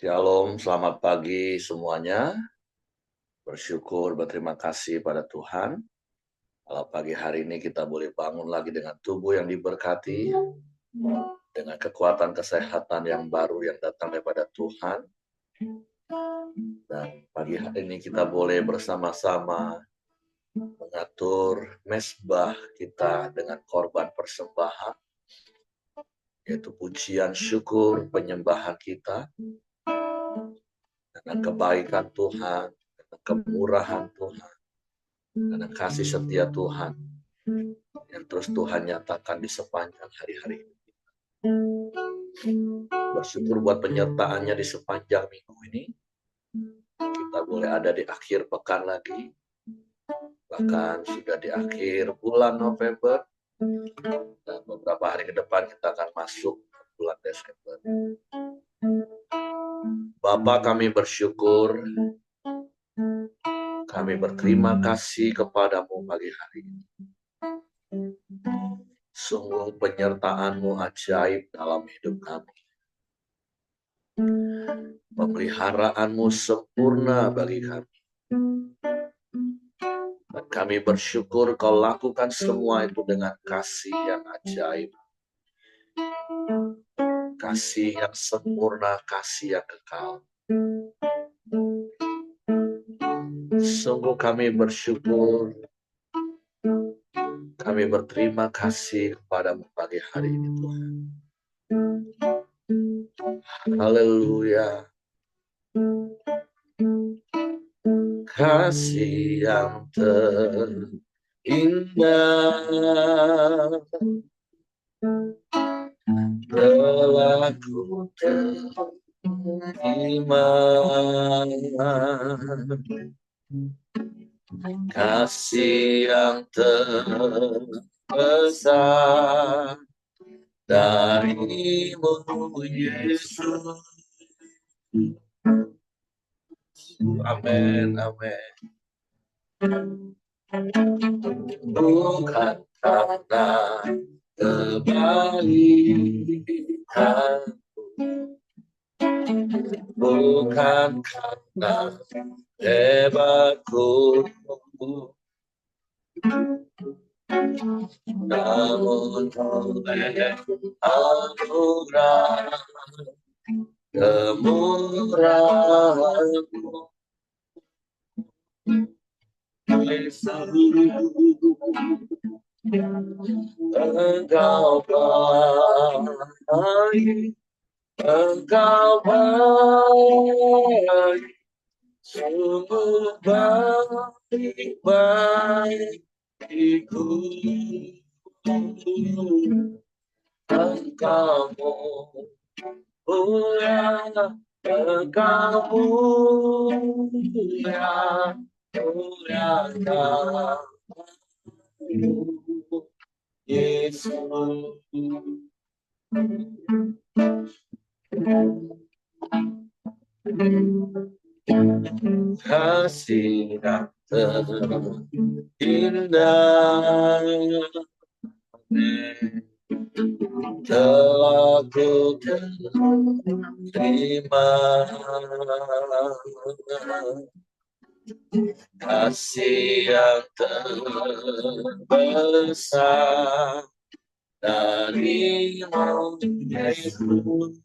Shalom, selamat pagi semuanya. Bersyukur, berterima kasih pada Tuhan. Kalau pagi hari ini kita boleh bangun lagi dengan tubuh yang diberkati, dengan kekuatan kesehatan yang baru yang datang daripada Tuhan. Dan pagi hari ini kita boleh bersama-sama mengatur mezbah kita dengan korban persembahan, yaitu pujian syukur penyembahan kita, dengan kebaikan Tuhan, dengan kemurahan Tuhan, dengan kasih setia Tuhan yang terus Tuhan nyatakan di sepanjang hari-hari ini. Bersyukur buat penyertaannya di sepanjang minggu ini. Kita boleh ada di akhir pekan lagi, bahkan sudah di akhir bulan November, dan beberapa hari ke depan kita akan masuk ke bulan Desember. Bapa, kami bersyukur, kami berterima kasih kepadamu pagi hari ini. Sungguh penyertaan-Mu ajaib dalam hidup kami. Pemeliharaan-Mu sempurna bagi kami. Dan kami bersyukur Kau lakukan semua itu dengan kasih yang ajaib. Kasih yang sempurna, kasih yang kekal. Sungguh kami bersyukur, kami berterima kasih kepada-Mu pagi hari ini Tuhan. Haleluya. Kasih yang terindah telah ku terima. Kasih yang terbesar dari-Mu Yesus. Amin, amin. Bukan karena kebaikan, bukan karena hebatku, namun oleh anugerah kemurahan-Mu, Yesus. Engkau baik, Engkau baik, sungguh baik bagiku. Engkau mulia, Engkau mulia, muliakan Yesus. Kasih yang terindah telah ku terima. Kasih yang terbesar dari-Mu Yesus.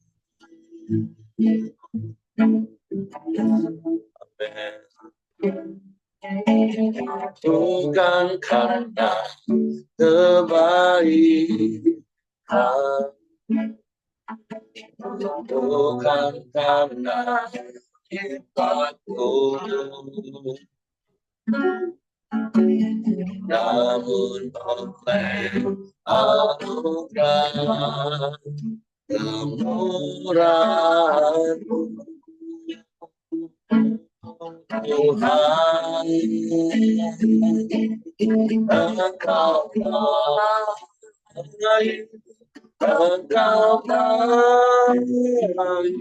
Amen. Bukan karena kebaikan, bukan karena hebatku, namun oleh anugerah kemurahan-Mu, Tuhan. Engkau baik, Engkau baik,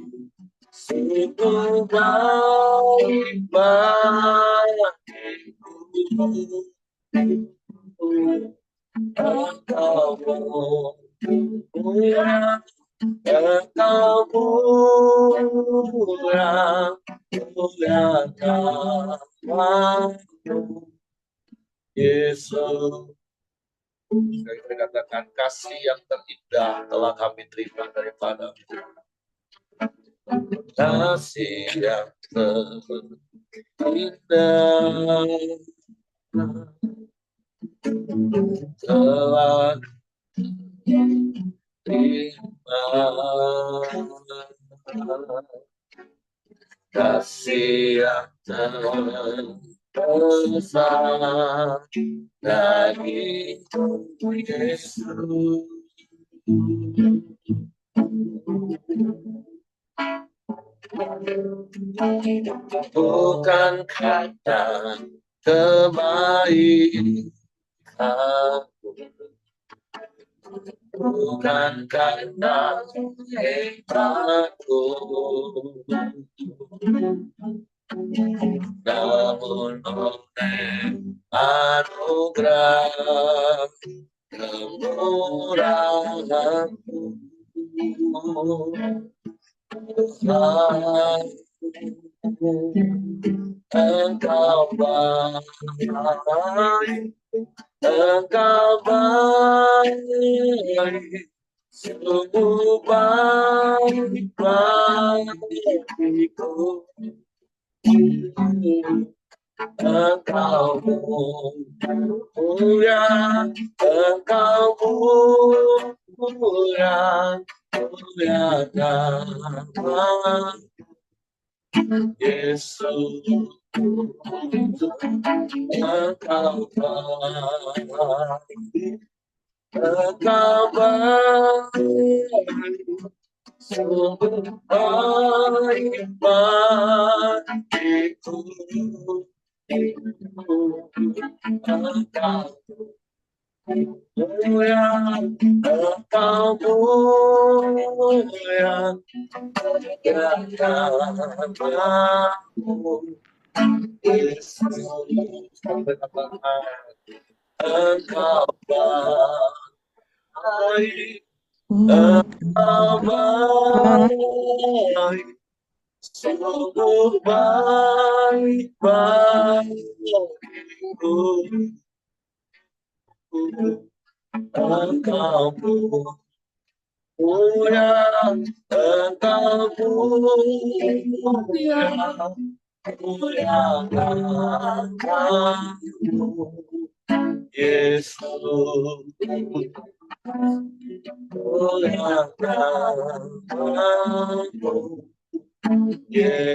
sungguh baik bagiku. Engkau mulia, Engkau muliakan namamu, Yesus. Sekali kita katakan, kasih yang terindah telah kami terima daripada kasih yang terindah telah terima, kasih yang terbesar dari Yesus. Bukan kata kebaikan, bukan karena hebatku, namun oleh anugerah kemurahan-Mu. Engkau baik, Engkau baik, sungguh baik bagiku. Engkau mulia, Engkau muliakan Yesus. Engkau baik, Engkau baik, sungguh baik bagiku. Engkau mulia, Engkau mulia, namamu, Yesus. Engkau baik, Engkau baik, sungguh baik bagiku. Engkau mulia, Engkau muliakan Yesus. Muliakan Yesus.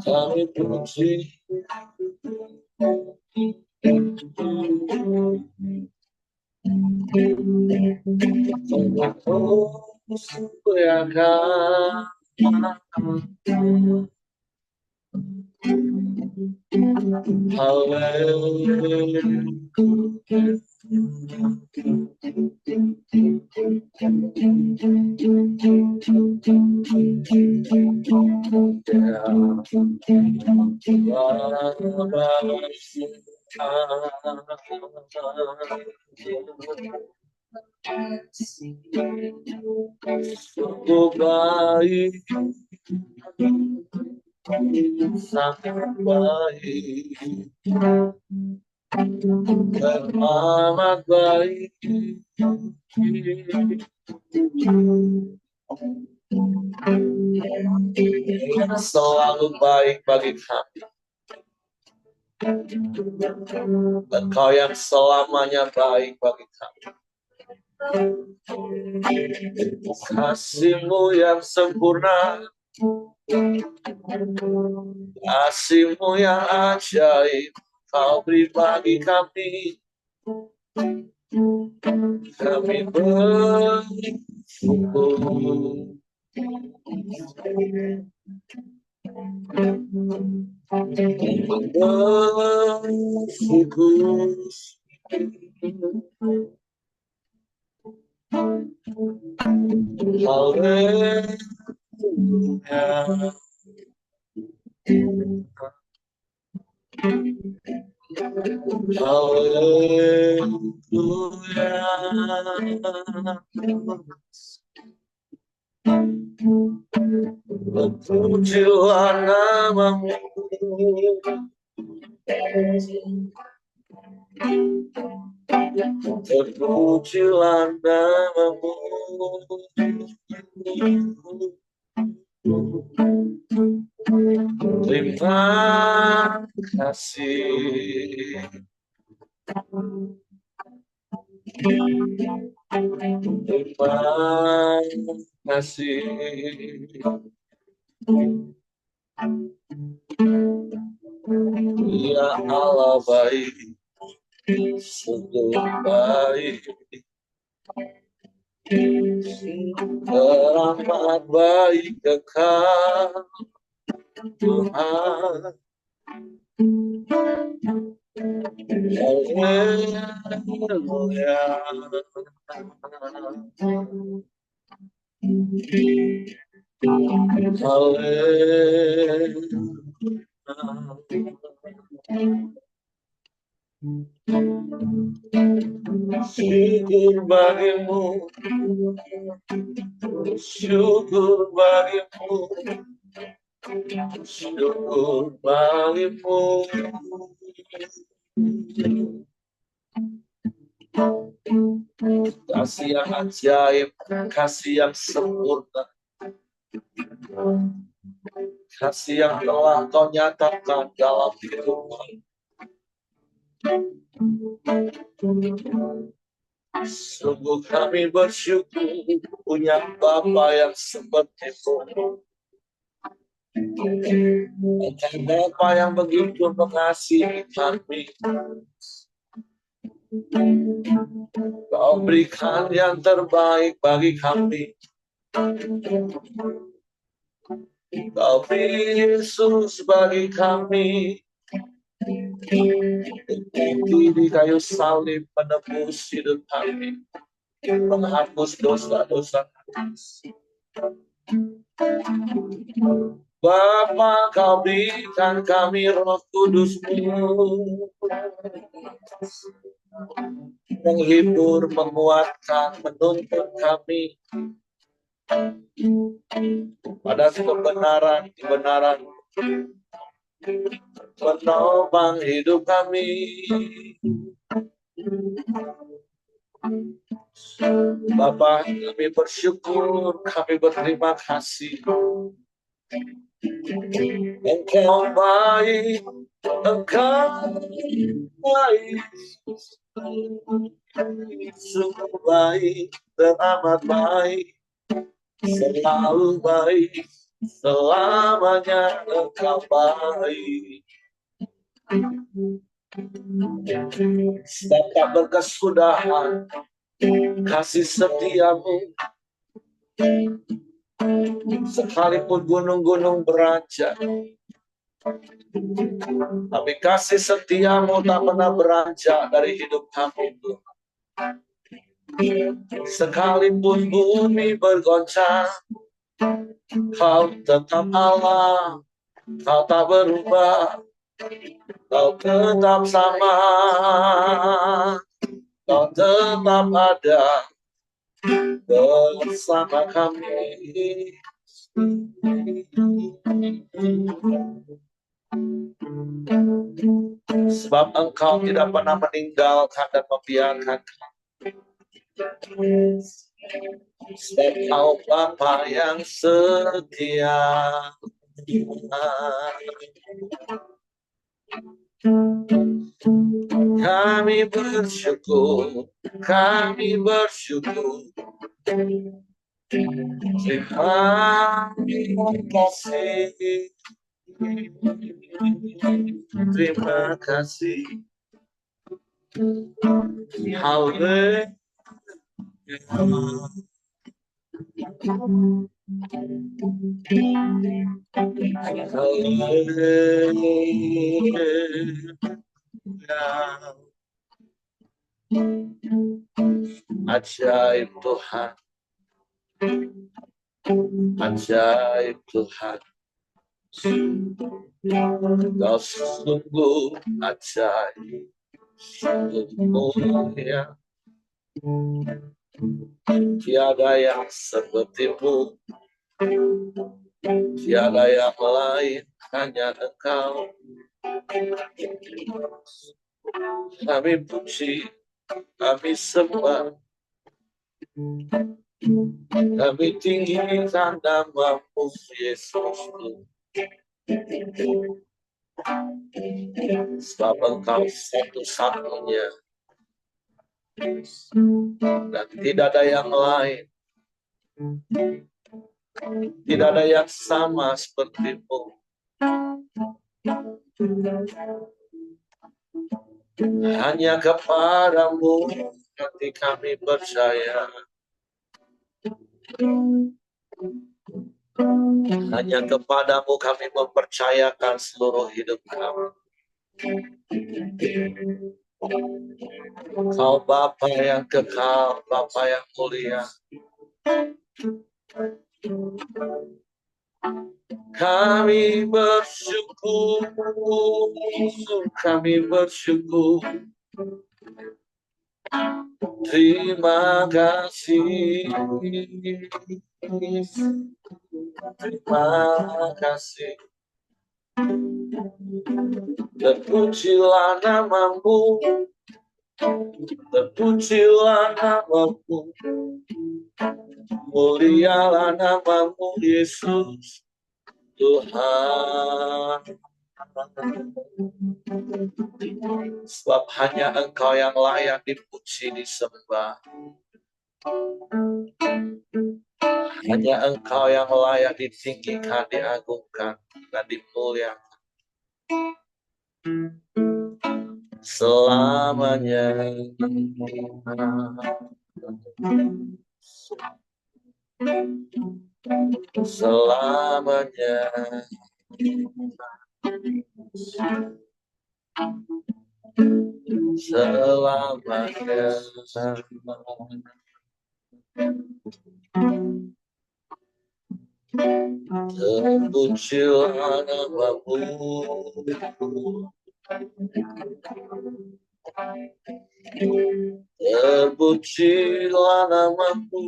Kami puji, sungguh baik, sangat baik, amat baik. Selalu baik bagi kami. Engkau yang selamanya baik bagi kami. Kasih-Mu yang sempurna, kasih-Mu yang ajaib, Kau beri bagi kami. Kami bersyukur. Haleluya. Pujilah nama-Mu. Terpujilah nama-Mu. Terima kasih. Terima kasih. Ya Allah baik, sungguh baik, teramat baik Engkau Tuhan. Haleluya. Syukur bagimu, syukur bagimu, syukur bagimu. Kasih yang ajaib, kasih yang sempurna, kasih yang telah Kau nyatakan dalam hidupku. Sungguh kami bersyukur punya Bapa yang seperti-Mu. Engkau Bapa yang begitu mengasihi kami. Kau berikan yang terbaik bagi kami. Kau beri Yesus bagi kami. Di kayu salib menebus hidup kami, menghapus dosa-dosa kami. Bapa, Kau berikan kami Roh Kudus-Mu, menghibur, menguatkan, menuntun kami pada kebenaran, menopang hidup kami. Bapa, kami bersyukur, kami berterima kasih. Engkau baik, Engkau baik, sungguh baik, teramat baik, selalu baik, selamanya Engkau baik. Sebab tak berkesudahan kasih setia-Mu, sekalipun gunung-gunung beranjak, tapi kasih setia-Mu tak pernah beranjak dari hidup kami. Sekalipun bumi bergoncang, Kau tetap Allah, Kau tak berubah, Kau tetap sama, Kau tetap ada bersama kami. Sebab Engkau tidak pernah meninggalkan dan membiarkan kami. Sebab Kau Bapa yang setia. Kami bersyukur, kami bersyukur. Terima kasih, terima kasih. Haleluya. Ajaib Tuhan, ajaib Tuhan. Kau sungguh ajaib, sungguh mulia. Tiada yang sepertimu, tiada yang lain, hanya Engkau. Kami puji, kami sembah, kami tinggikan nama-Mu Yesus. Sebab Engkau satu-satunya dan tidak ada yang lain, tidak ada yang sama seperti-Mu. Hanya kepada-Mu hati kami percaya. Hanya kepada-Mu kami mempercayakan seluruh hidup kami. Kau Bapa yang kekal, Bapa yang mulia. Kami bersyukur, kami bersyukur. Terima kasih, terima kasih. Terpujilah nama-Mu, terpujilah nama-Mu. Mulialah nama-Mu Yesus Tuhan. Sebab hanya Engkau yang layak dipuji, disembah. Hanya Engkau yang layak ditinggikan, diagungkan, dan dimuliakan selamanya. Selamanya. Selamanya. Terpujilah nama-Mu, terpujilah nama-Mu.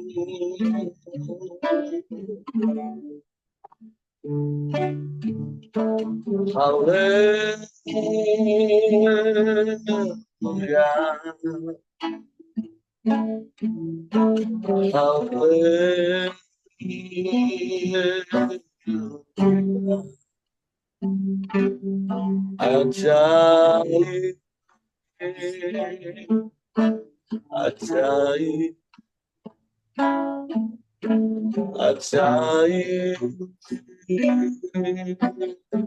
Haleluya, haleluya. Ajaib, ajaib, ajaib,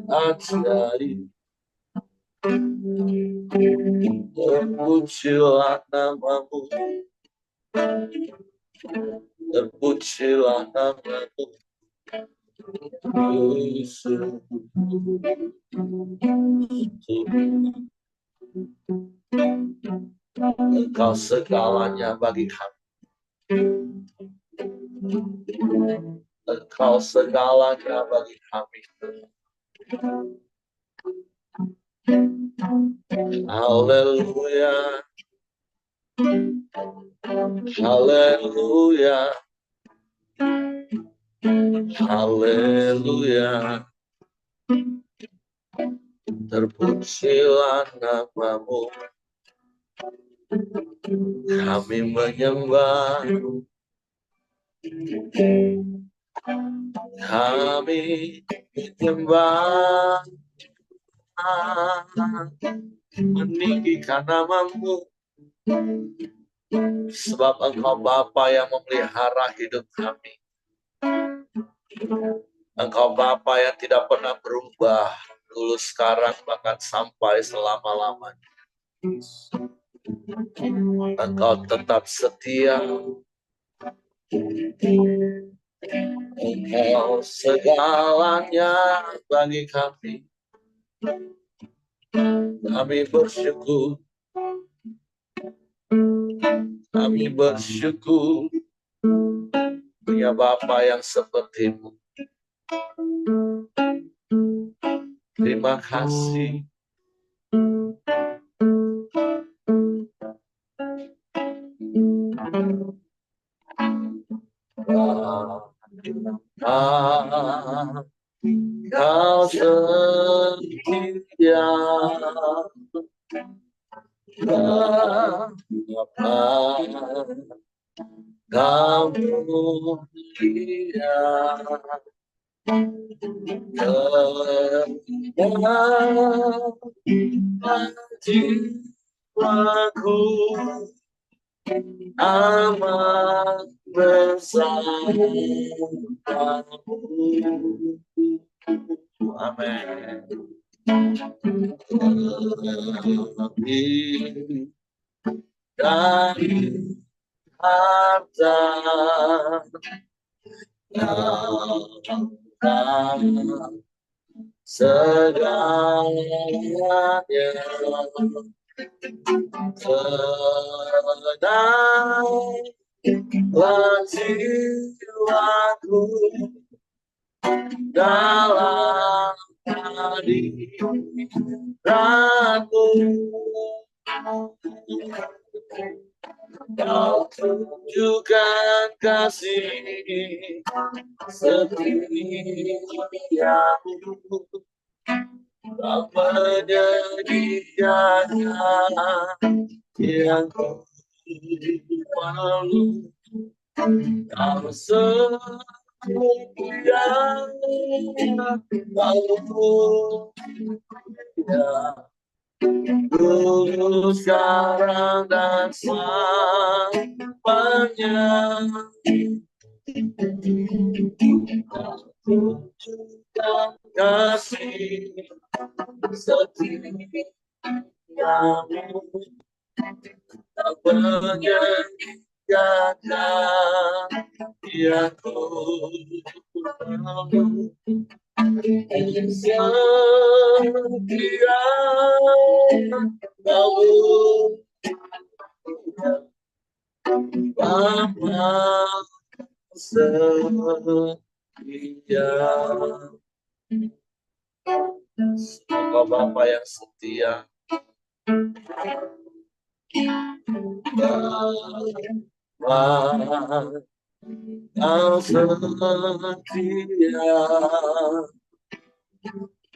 ajaib. Terpujilah nama-Mu, terpujilah nama-Mu Yesus. Engkau segalanya bagi kami. Engkau segalanya bagi kami. Haleluya, haleluya, haleluya. Terpujilah nama-Mu. Kami menyembah, kami menyembah, meninggikan namamu, sebab Engkau Bapa yang memelihara hidup kami. Engkau Bapa yang tidak pernah berubah, dulu, sekarang, bahkan sampai selama-lamanya. Engkau tetap setia. Engkau segalanya bagi kami. Kami bersyukur. Kami bersyukur punya Bapa yang seperti-Mu. Terima kasih. Kau setia. Bapa, Kau mulia. Jiwaku amat bersamamu. Amin. Lebih dari harta segalanya, tenanglah jiwaku dalam hadirat-Mu. Kau tunjukkan kasih setiamu. Kau menyediakan yang ku perlu. Kau setia, Kau dulu, sekarang, dan selamanya. Tunjukkan kasih setiamu. Tak menyediakan yang ku perlu. Setia Kau Bapa setia. Engkau Bapa yang setia. Bapa Kau setia.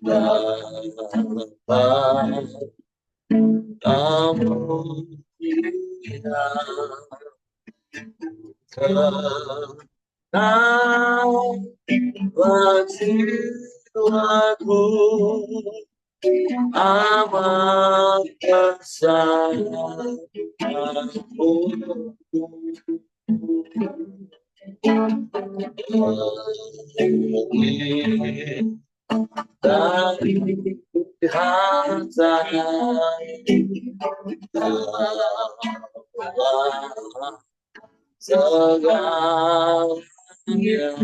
Bapa Kau mulia. Tenanglah jiwaku amat bersamamu. Dari harta segalanya,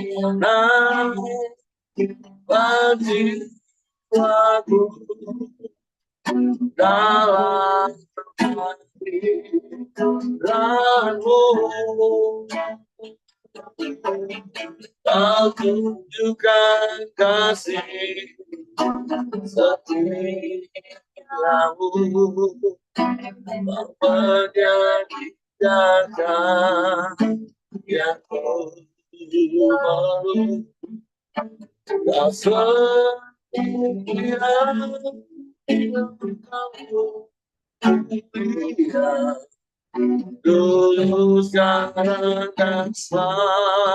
tenanglah jiwaku dalam hadirat-Mu. Kau tunjukkan kasih setiamu. Kau menyediakan yang ku perlu. Kau setia, dulu, sekarang, dan selamanya.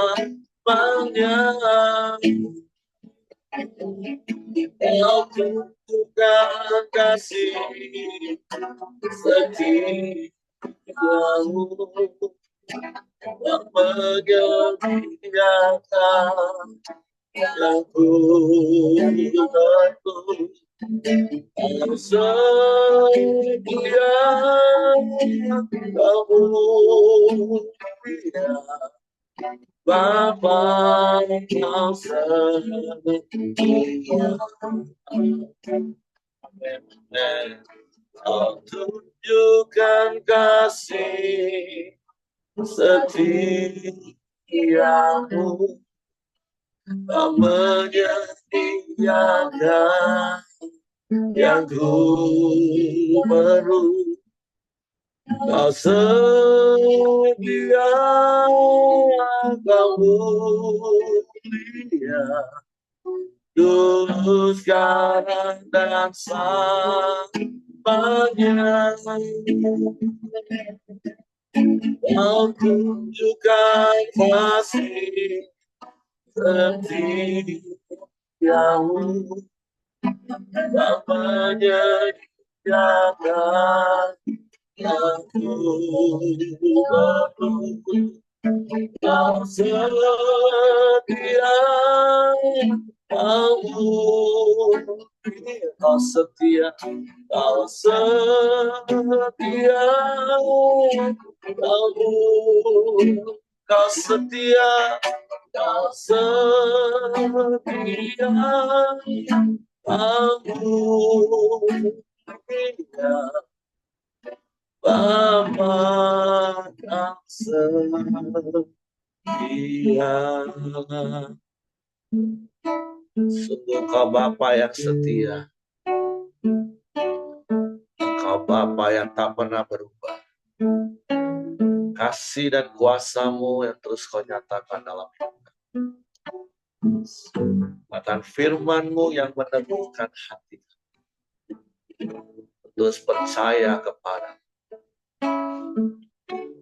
Kau tunjukkan kasih setiamu yang menyediakan yang ku menunggu. Kau setia, kau mulia, Bapa kau setia. Kau tunjukkan kasih setiamu, kau menyediakan yang ku perlu. Kau sedia, kau mulia, dulu sekarang dan selamanya. Kau tunjukkan kasih setiamu, kau menyediakan yang ku perlu. Kau setia, kau mulia, kau setia, kau setia, kau mulia, kau setia, kau setia, kau mulia, Bapa kau setia. Sungguh kau Bapa yang setia, kau Bapa yang tak pernah berubah. Kasih dan kuasa-Mu yang terus kau nyatakan dalam hidup kami. Bahkan firman-Mu yang meneguhkan hati kami. Terus percaya kepada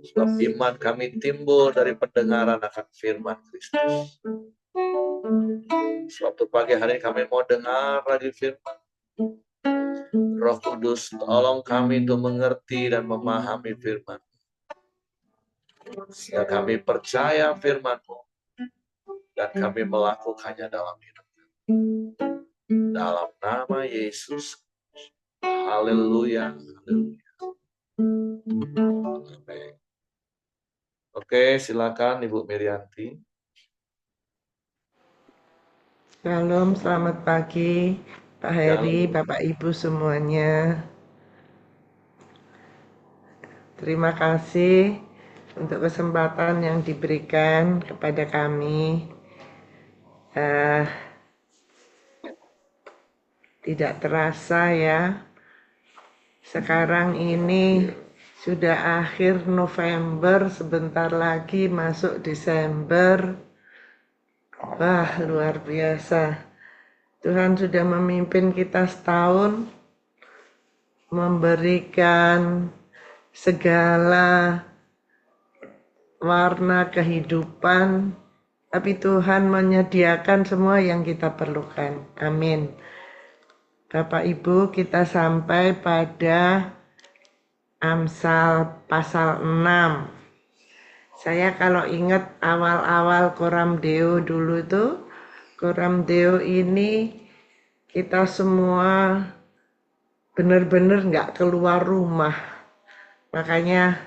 sebab iman kami timbul dari pendengaran akan firman Kristus. Suatu pagi hari kami mau dengar lagi firman. Roh Kudus, tolong kami untuk mengerti dan memahami firman. Sehingga kami percaya firman-Mu dan kami melakukannya dalam hidup kami. Dalam nama Yesus. Haleluya. Haleluya. Amin. Oke, silakan Ibu Mirianti. Shalom, selamat pagi Pak Heri, Bapak Ibu semuanya. Terima kasih untuk kesempatan yang diberikan kepada kami. Tidak terasa ya, sekarang ini sudah akhir November, sebentar lagi masuk Desember. Wah, luar biasa. Tuhan sudah memimpin kita setahun, memberikan segala warna kehidupan, tapi Tuhan menyediakan semua yang kita perlukan. Amin. Bapak Ibu, kita sampai pada Amsal pasal 6. Saya kalau ingat awal-awal Coram Deo dulu itu, Coram Deo ini kita semua benar-benar nggak keluar rumah. Makanya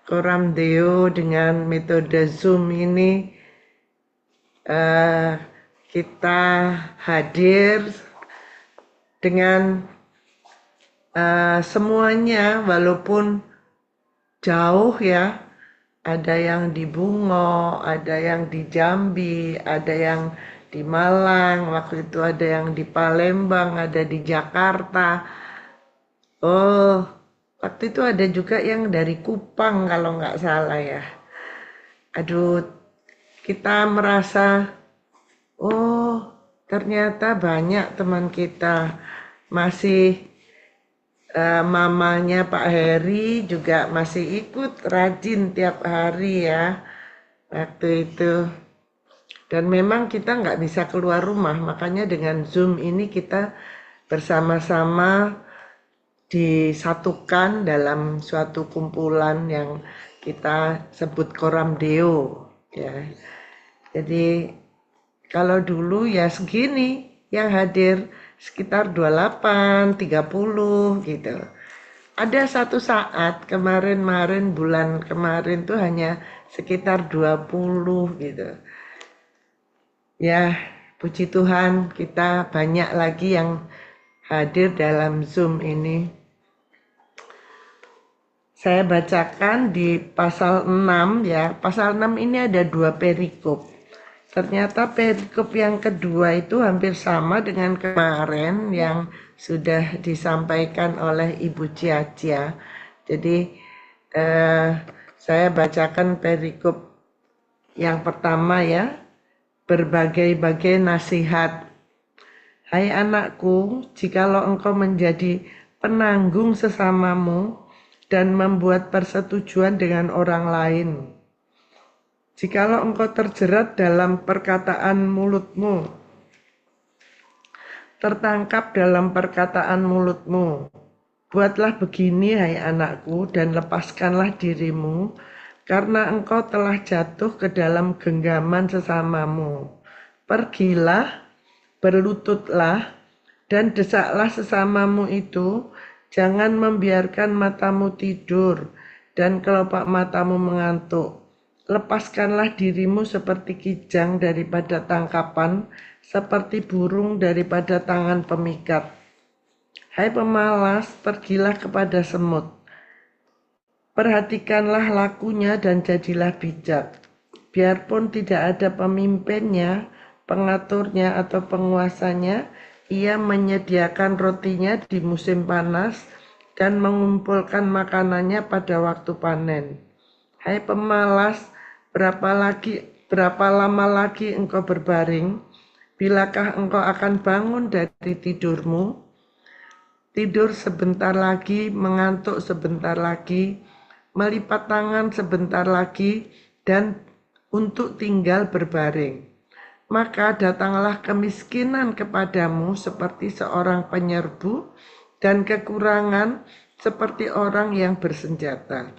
Coram Deo dengan metode Zoom ini kita hadir dengan semuanya walaupun jauh ya. Ada yang di Bungo, ada yang di Jambi, ada yang di Malang, waktu itu ada yang di Palembang, ada di Jakarta. Oh, waktu itu ada juga yang dari Kupang kalau nggak salah ya. Aduh, kita merasa, oh ternyata banyak teman kita masih mamanya Pak Heri juga masih ikut rajin tiap hari ya waktu itu. Dan memang kita nggak bisa keluar rumah, makanya dengan Zoom ini kita bersama-sama disatukan dalam suatu kumpulan yang kita sebut Koram Deo, ya. Jadi kalau dulu ya segini yang hadir sekitar 28, 30 gitu. Ada satu saat kemarin bulan kemarin tuh hanya sekitar 20 gitu. Ya, puji Tuhan kita banyak lagi yang hadir dalam Zoom ini. Saya bacakan di pasal 6 ya. Pasal 6 ini ada 2 perikop. Ternyata perikop yang kedua itu hampir sama dengan kemarin yang sudah disampaikan oleh Ibu Cia. Jadi saya bacakan perikop yang pertama ya. Berbagai-bagai nasihat. Hai anakku, jikalau engkau menjadi penanggung sesamamu dan membuat persetujuan dengan orang lain, jikalau engkau terjerat dalam perkataan mulutmu, tertangkap dalam perkataan mulutmu, buatlah begini hai anakku dan lepaskanlah dirimu, karena engkau telah jatuh ke dalam genggaman sesamamu. Pergilah, berlututlah, dan desaklah sesamamu itu, jangan membiarkan matamu tidur dan kelopak matamu mengantuk. Lepaskanlah dirimu seperti kijang daripada tangkapan, seperti burung daripada tangan pemikat. Hai pemalas, pergilah kepada semut. Perhatikanlah lakunya dan jadilah bijak. Biarpun tidak ada pemimpinnya, pengaturnya atau penguasanya, ia menyediakan rotinya di musim panas dan mengumpulkan makanannya pada waktu panen. Hai pemalas, berapa lama lagi engkau berbaring? Bilakah engkau akan bangun dari tidurmu? Tidur sebentar lagi, mengantuk sebentar lagi, melipat tangan sebentar lagi, dan untuk tinggal berbaring. Maka datanglah kemiskinan kepadamu seperti seorang penyerbu dan kekurangan seperti orang yang bersenjata.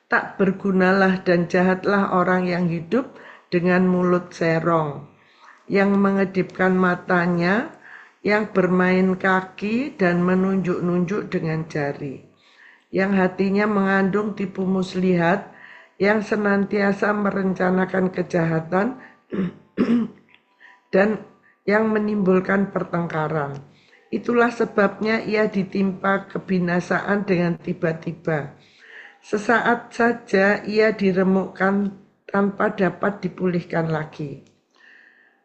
Tak bergunalah dan jahatlah orang yang hidup dengan mulut serong, yang mengedipkan matanya, yang bermain kaki dan menunjuk-nunjuk dengan jari, yang hatinya mengandung tipu muslihat, yang senantiasa merencanakan kejahatan dan yang menimbulkan pertengkaran. Itulah sebabnya ia ditimpa kebinasaan dengan tiba-tiba. Sesaat saja ia diremukkan tanpa dapat dipulihkan lagi.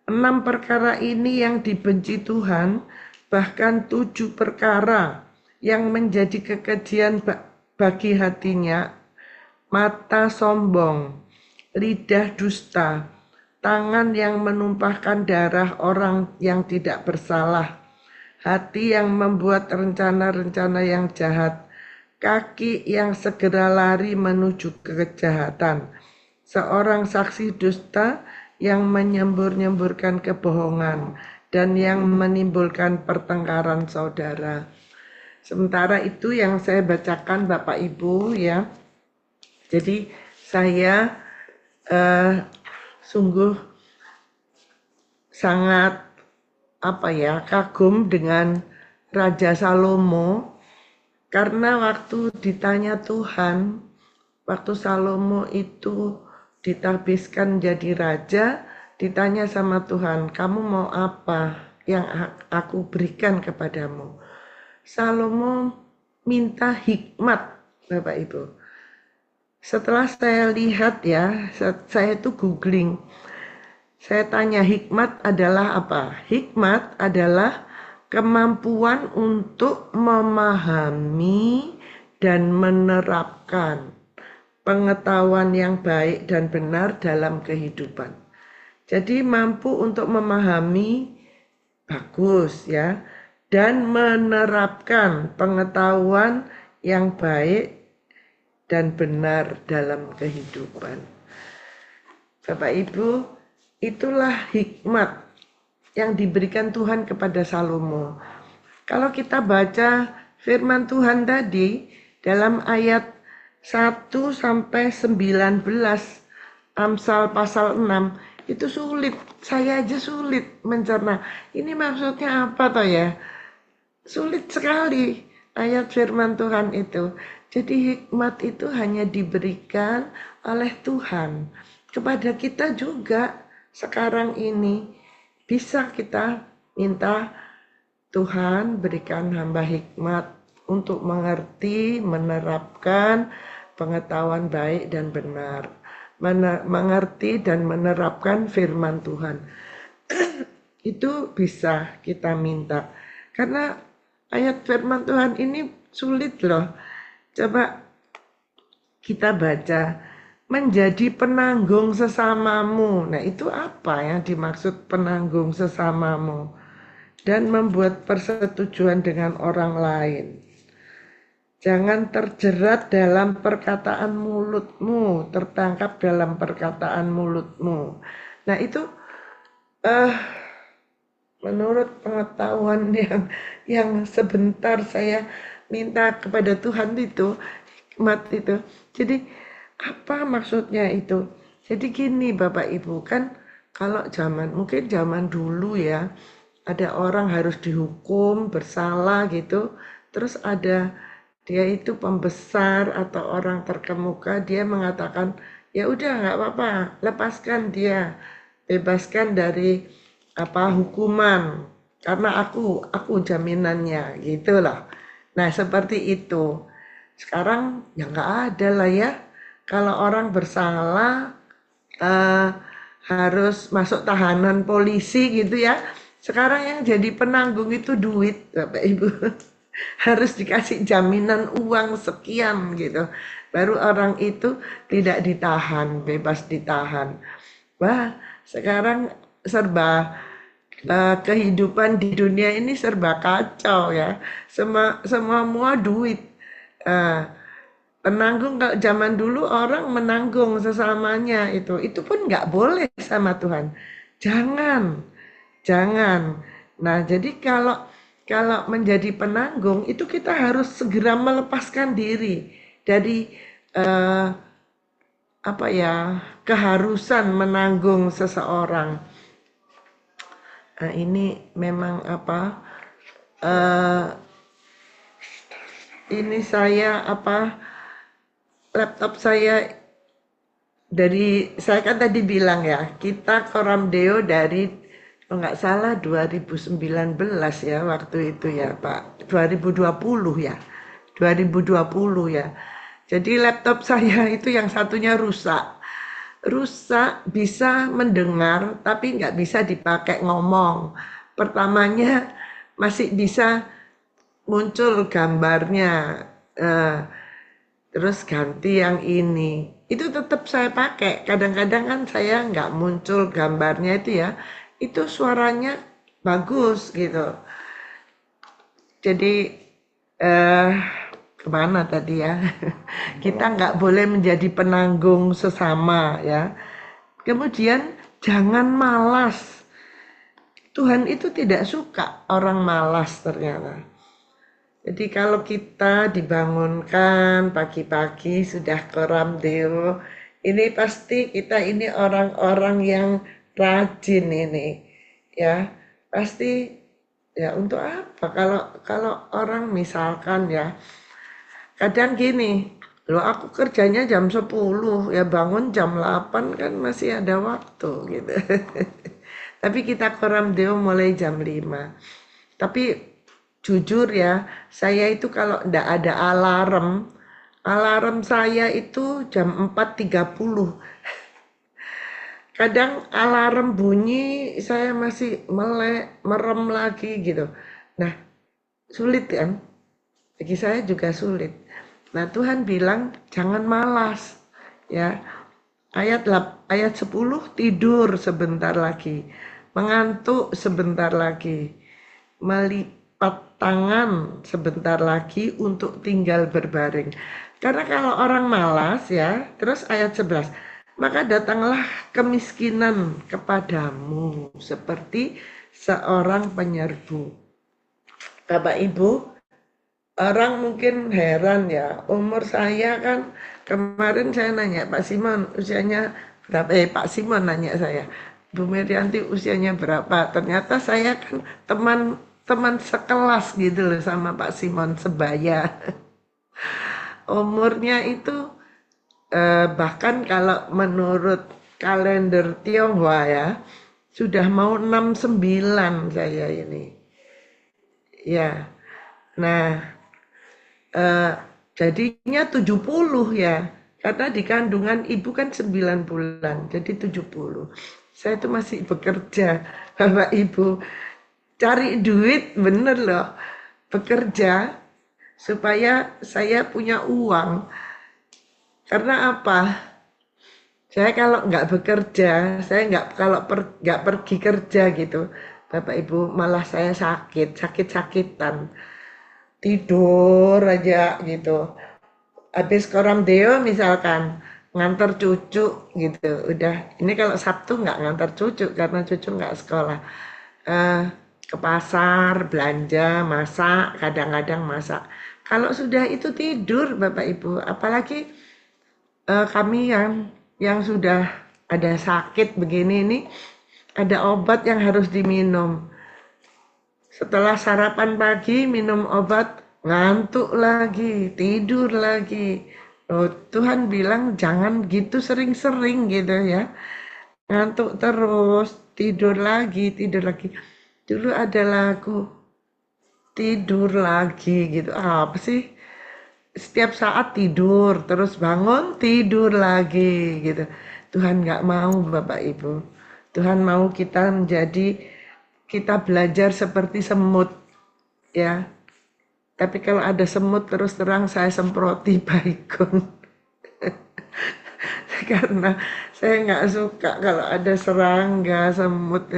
6 perkara ini yang dibenci Tuhan, bahkan 7 perkara yang menjadi kekejian bagi hatinya: mata sombong, lidah dusta, tangan yang menumpahkan darah orang yang tidak bersalah, hati yang membuat rencana-rencana yang jahat, kaki yang segera lari menuju kejahatan, seorang saksi dusta yang menyembur-nyemburkan kebohongan dan yang menimbulkan pertengkaran saudara. Sementara itu yang saya bacakan Bapak Ibu ya. Jadi saya sungguh sangat kagum dengan Raja Salomo, karena waktu ditanya Tuhan, waktu Salomo itu ditabiskan jadi raja, ditanya sama Tuhan, kamu mau apa yang aku berikan kepadamu? Salomo minta hikmat, Bapak Ibu. Setelah saya lihat ya, saya itu googling, saya tanya hikmat adalah apa? Hikmat adalah kemampuan untuk memahami dan menerapkan pengetahuan yang baik dan benar dalam kehidupan. Jadi mampu untuk memahami bagus ya, dan menerapkan pengetahuan yang baik dan benar dalam kehidupan. Bapak Ibu, itulah hikmat yang diberikan Tuhan kepada Salomo. Kalau kita baca firman Tuhan tadi dalam ayat 1 sampai 19 Amsal pasal 6 itu sulit, saya aja sulit mencerna. Ini maksudnya apa toh ya? Sulit sekali ayat firman Tuhan itu. Jadi hikmat itu hanya diberikan oleh Tuhan kepada kita juga. Sekarang ini bisa kita minta Tuhan berikan hamba hikmat untuk mengerti, menerapkan pengetahuan baik dan benar. Mengerti dan menerapkan firman Tuhan. Itu bisa kita minta. Karena ayat firman Tuhan ini sulit loh. Coba kita baca. Menjadi penanggung sesamamu. Nah itu apa yang dimaksud penanggung sesamamu? Dan membuat persetujuan dengan orang lain. Jangan terjerat dalam perkataan mulutmu, tertangkap dalam perkataan mulutmu. Nah itu menurut pengetahuan yang sebentar saya minta kepada Tuhan itu, hikmat itu. Jadi apa maksudnya itu? Jadi gini Bapak Ibu, kan kalau mungkin zaman dulu ya, ada orang harus dihukum bersalah gitu, terus ada dia itu pembesar atau orang terkemuka, dia mengatakan ya udah nggak apa-apa, lepaskan dia, bebaskan dari hukuman karena aku jaminannya gitu loh. Nah seperti itu. Sekarang ya nggak ada lah ya. Kalau orang bersalah eh, harus masuk tahanan polisi gitu ya. Sekarang yang jadi penanggung itu duit, Bapak Ibu. Harus dikasih jaminan uang sekian gitu. Baru orang itu tidak ditahan, bebas ditahan. Wah, sekarang serba kehidupan di dunia ini serba kacau ya. Semua duit. Eh, Penanggung kalau zaman dulu orang menanggung sesamanya itu pun nggak boleh sama Tuhan. Jangan, jangan. Nah, jadi kalau kalau menjadi penanggung itu kita harus segera melepaskan diri dari eh, keharusan menanggung seseorang. Nah, ini memang eh, ini saya laptop saya saya kan tadi bilang ya, kita Koram Deo dari kalau nggak salah 2019 ya waktu itu ya Pak, 2020 ya, 2020 ya. Jadi laptop saya itu yang satunya rusak. Rusak bisa mendengar tapi nggak bisa dipakai ngomong. Pertamanya masih bisa muncul gambarnya, eh, terus ganti yang ini. Itu tetap saya pakai. Kadang-kadang kan saya nggak muncul gambarnya itu ya. Itu suaranya bagus gitu. Jadi eh kemana tadi ya? Kita nggak boleh menjadi penanggung sesama ya. Kemudian jangan malas. Tuhan itu tidak suka orang malas ternyata. Jadi kalau kita dibangunkan pagi-pagi sudah koram deo, ini pasti kita ini orang-orang yang rajin ini, ya pasti ya untuk apa? Kalau kalau orang misalkan ya, kadang gini, loh aku kerjanya jam 10 ya bangun jam 8 kan masih ada waktu gitu. Tapi kita koram deo mulai jam 5. Tapi jujur ya, saya itu kalau ndak ada alarm, alarm saya itu jam 4.30. Kadang alarm bunyi, saya masih melek, merem lagi gitu. Nah, sulit kan? Bagi saya juga sulit. Nah, Tuhan bilang jangan malas. Ya, ayat 10 tidur sebentar lagi, mengantuk sebentar lagi, melipat tangan sebentar lagi untuk tinggal berbaring. Karena kalau orang malas ya, terus ayat 11, maka datanglah kemiskinan kepadamu seperti seorang penyerbu. Bapak Ibu, orang mungkin heran ya, umur saya kan kemarin saya nanya Pak Simon usianya berapa? Pak Simon nanya saya, Bu Merianti usianya berapa? Ternyata saya kan teman sekelas gitu loh sama Pak Simon sebaya. Umurnya itu bahkan kalau menurut kalender Tionghoa ya, sudah mau 69 saya ini. Ya, nah eh, jadinya 70 ya. Karena di kandungan ibu kan 9 bulan, jadi 70. Saya itu masih bekerja, Bapak Ibu. Cari duit, bener loh. Bekerja supaya saya punya uang. Karena apa? Saya kalau nggak bekerja, saya nggak pergi kerja gitu, Bapak Ibu, malah saya sakit-sakitan, tidur aja gitu. Habis koram deo misalkan ngantar cucu gitu, udah. Ini kalau Sabtu nggak ngantar cucu karena cucu nggak sekolah. Eh, ke pasar, belanja, masak, kadang-kadang masak. Kalau sudah itu tidur, Bapak Ibu, apalagi kami yang sudah ada sakit begini ini ada obat yang harus diminum. Setelah sarapan pagi minum obat ngantuk lagi, tidur lagi. Oh, Tuhan bilang jangan gitu sering-sering gitu ya. Ngantuk terus, tidur lagi, tidur lagi. Dulu ada lagu tidur lagi gitu. Apa sih? Setiap saat tidur, terus bangun, tidur lagi gitu. Tuhan nggak mau Bapak Ibu. Tuhan mau kita kita belajar seperti semut ya. Tapi kalau ada semut terus terang saya semproti baygon. Karena saya nggak suka kalau ada serangga, semut,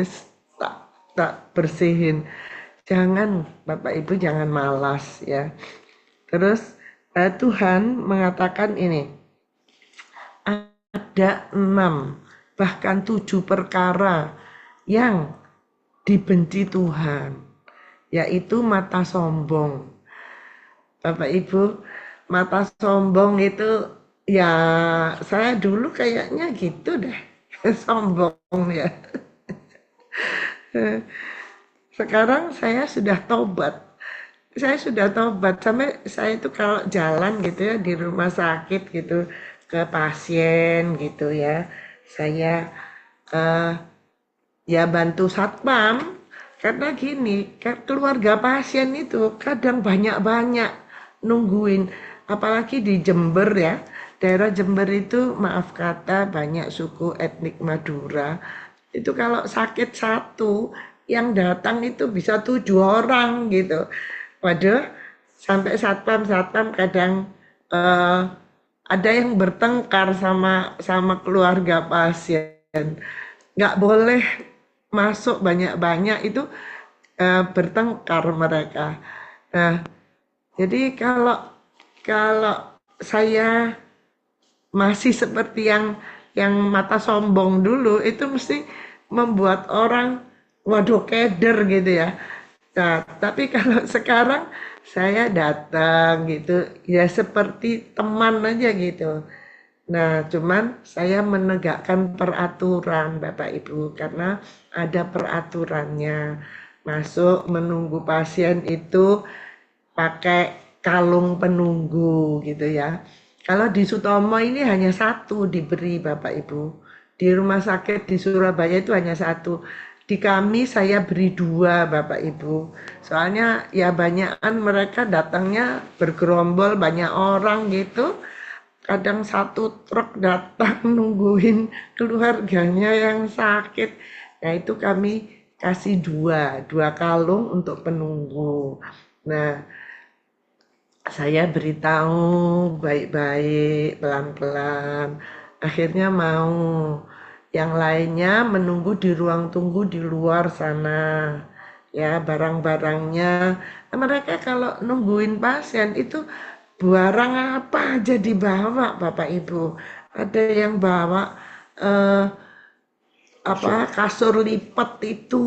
tak, tak bersihin. Jangan Bapak Ibu jangan malas ya. Terus Tuhan mengatakan ini, ada 6 bahkan 7 perkara yang dibenci Tuhan, yaitu mata sombong. Bapak Ibu, mata sombong itu ya saya dulu kayaknya gitu deh, sombong ya. Sekarang saya sudah tobat. Saya sudah tobat sampai saya itu kalau jalan gitu ya di rumah sakit gitu ke pasien gitu ya. Saya eh, ya bantu satpam karena gini, keluarga pasien itu kadang banyak-banyak nungguin, apalagi di Jember ya. Daerah Jember itu maaf kata banyak suku etnik Madura. Itu kalau sakit satu, yang datang itu bisa 7 orang gitu. Waduh, sampai satpam-satpam kadang eh, ada yang bertengkar sama sama keluarga pasien. Nggak boleh masuk banyak-banyak itu bertengkar mereka. Nah, jadi kalau kalau saya masih seperti yang mata sombong dulu itu mesti membuat orang waduh keder gitu ya. Nah, tapi kalau sekarang saya datang gitu ya seperti teman aja gitu. Nah, cuman saya menegakkan peraturan Bapak Ibu karena ada peraturannya. Masuk menunggu pasien itu pakai kalung penunggu gitu ya. Kalau di Sutomo ini hanya satu diberi Bapak Ibu. Di rumah sakit di Surabaya itu hanya satu. Di kami saya beri 2 Bapak Ibu. Soalnya ya banyakan mereka datangnya bergerombol banyak orang gitu. Kadang satu truk datang nungguin keluarganya yang sakit. Nah itu kami kasih 2 kalung untuk penunggu. Nah, saya beritahu baik-baik, pelan-pelan. Akhirnya mau. Yang lainnya menunggu di ruang tunggu di luar sana. Ya, barang-barangnya. Nah, mereka kalau nungguin pasien itu barang apa aja dibawa, Bapak Ibu. Ada yang bawa eh, Kasur kasur lipat itu.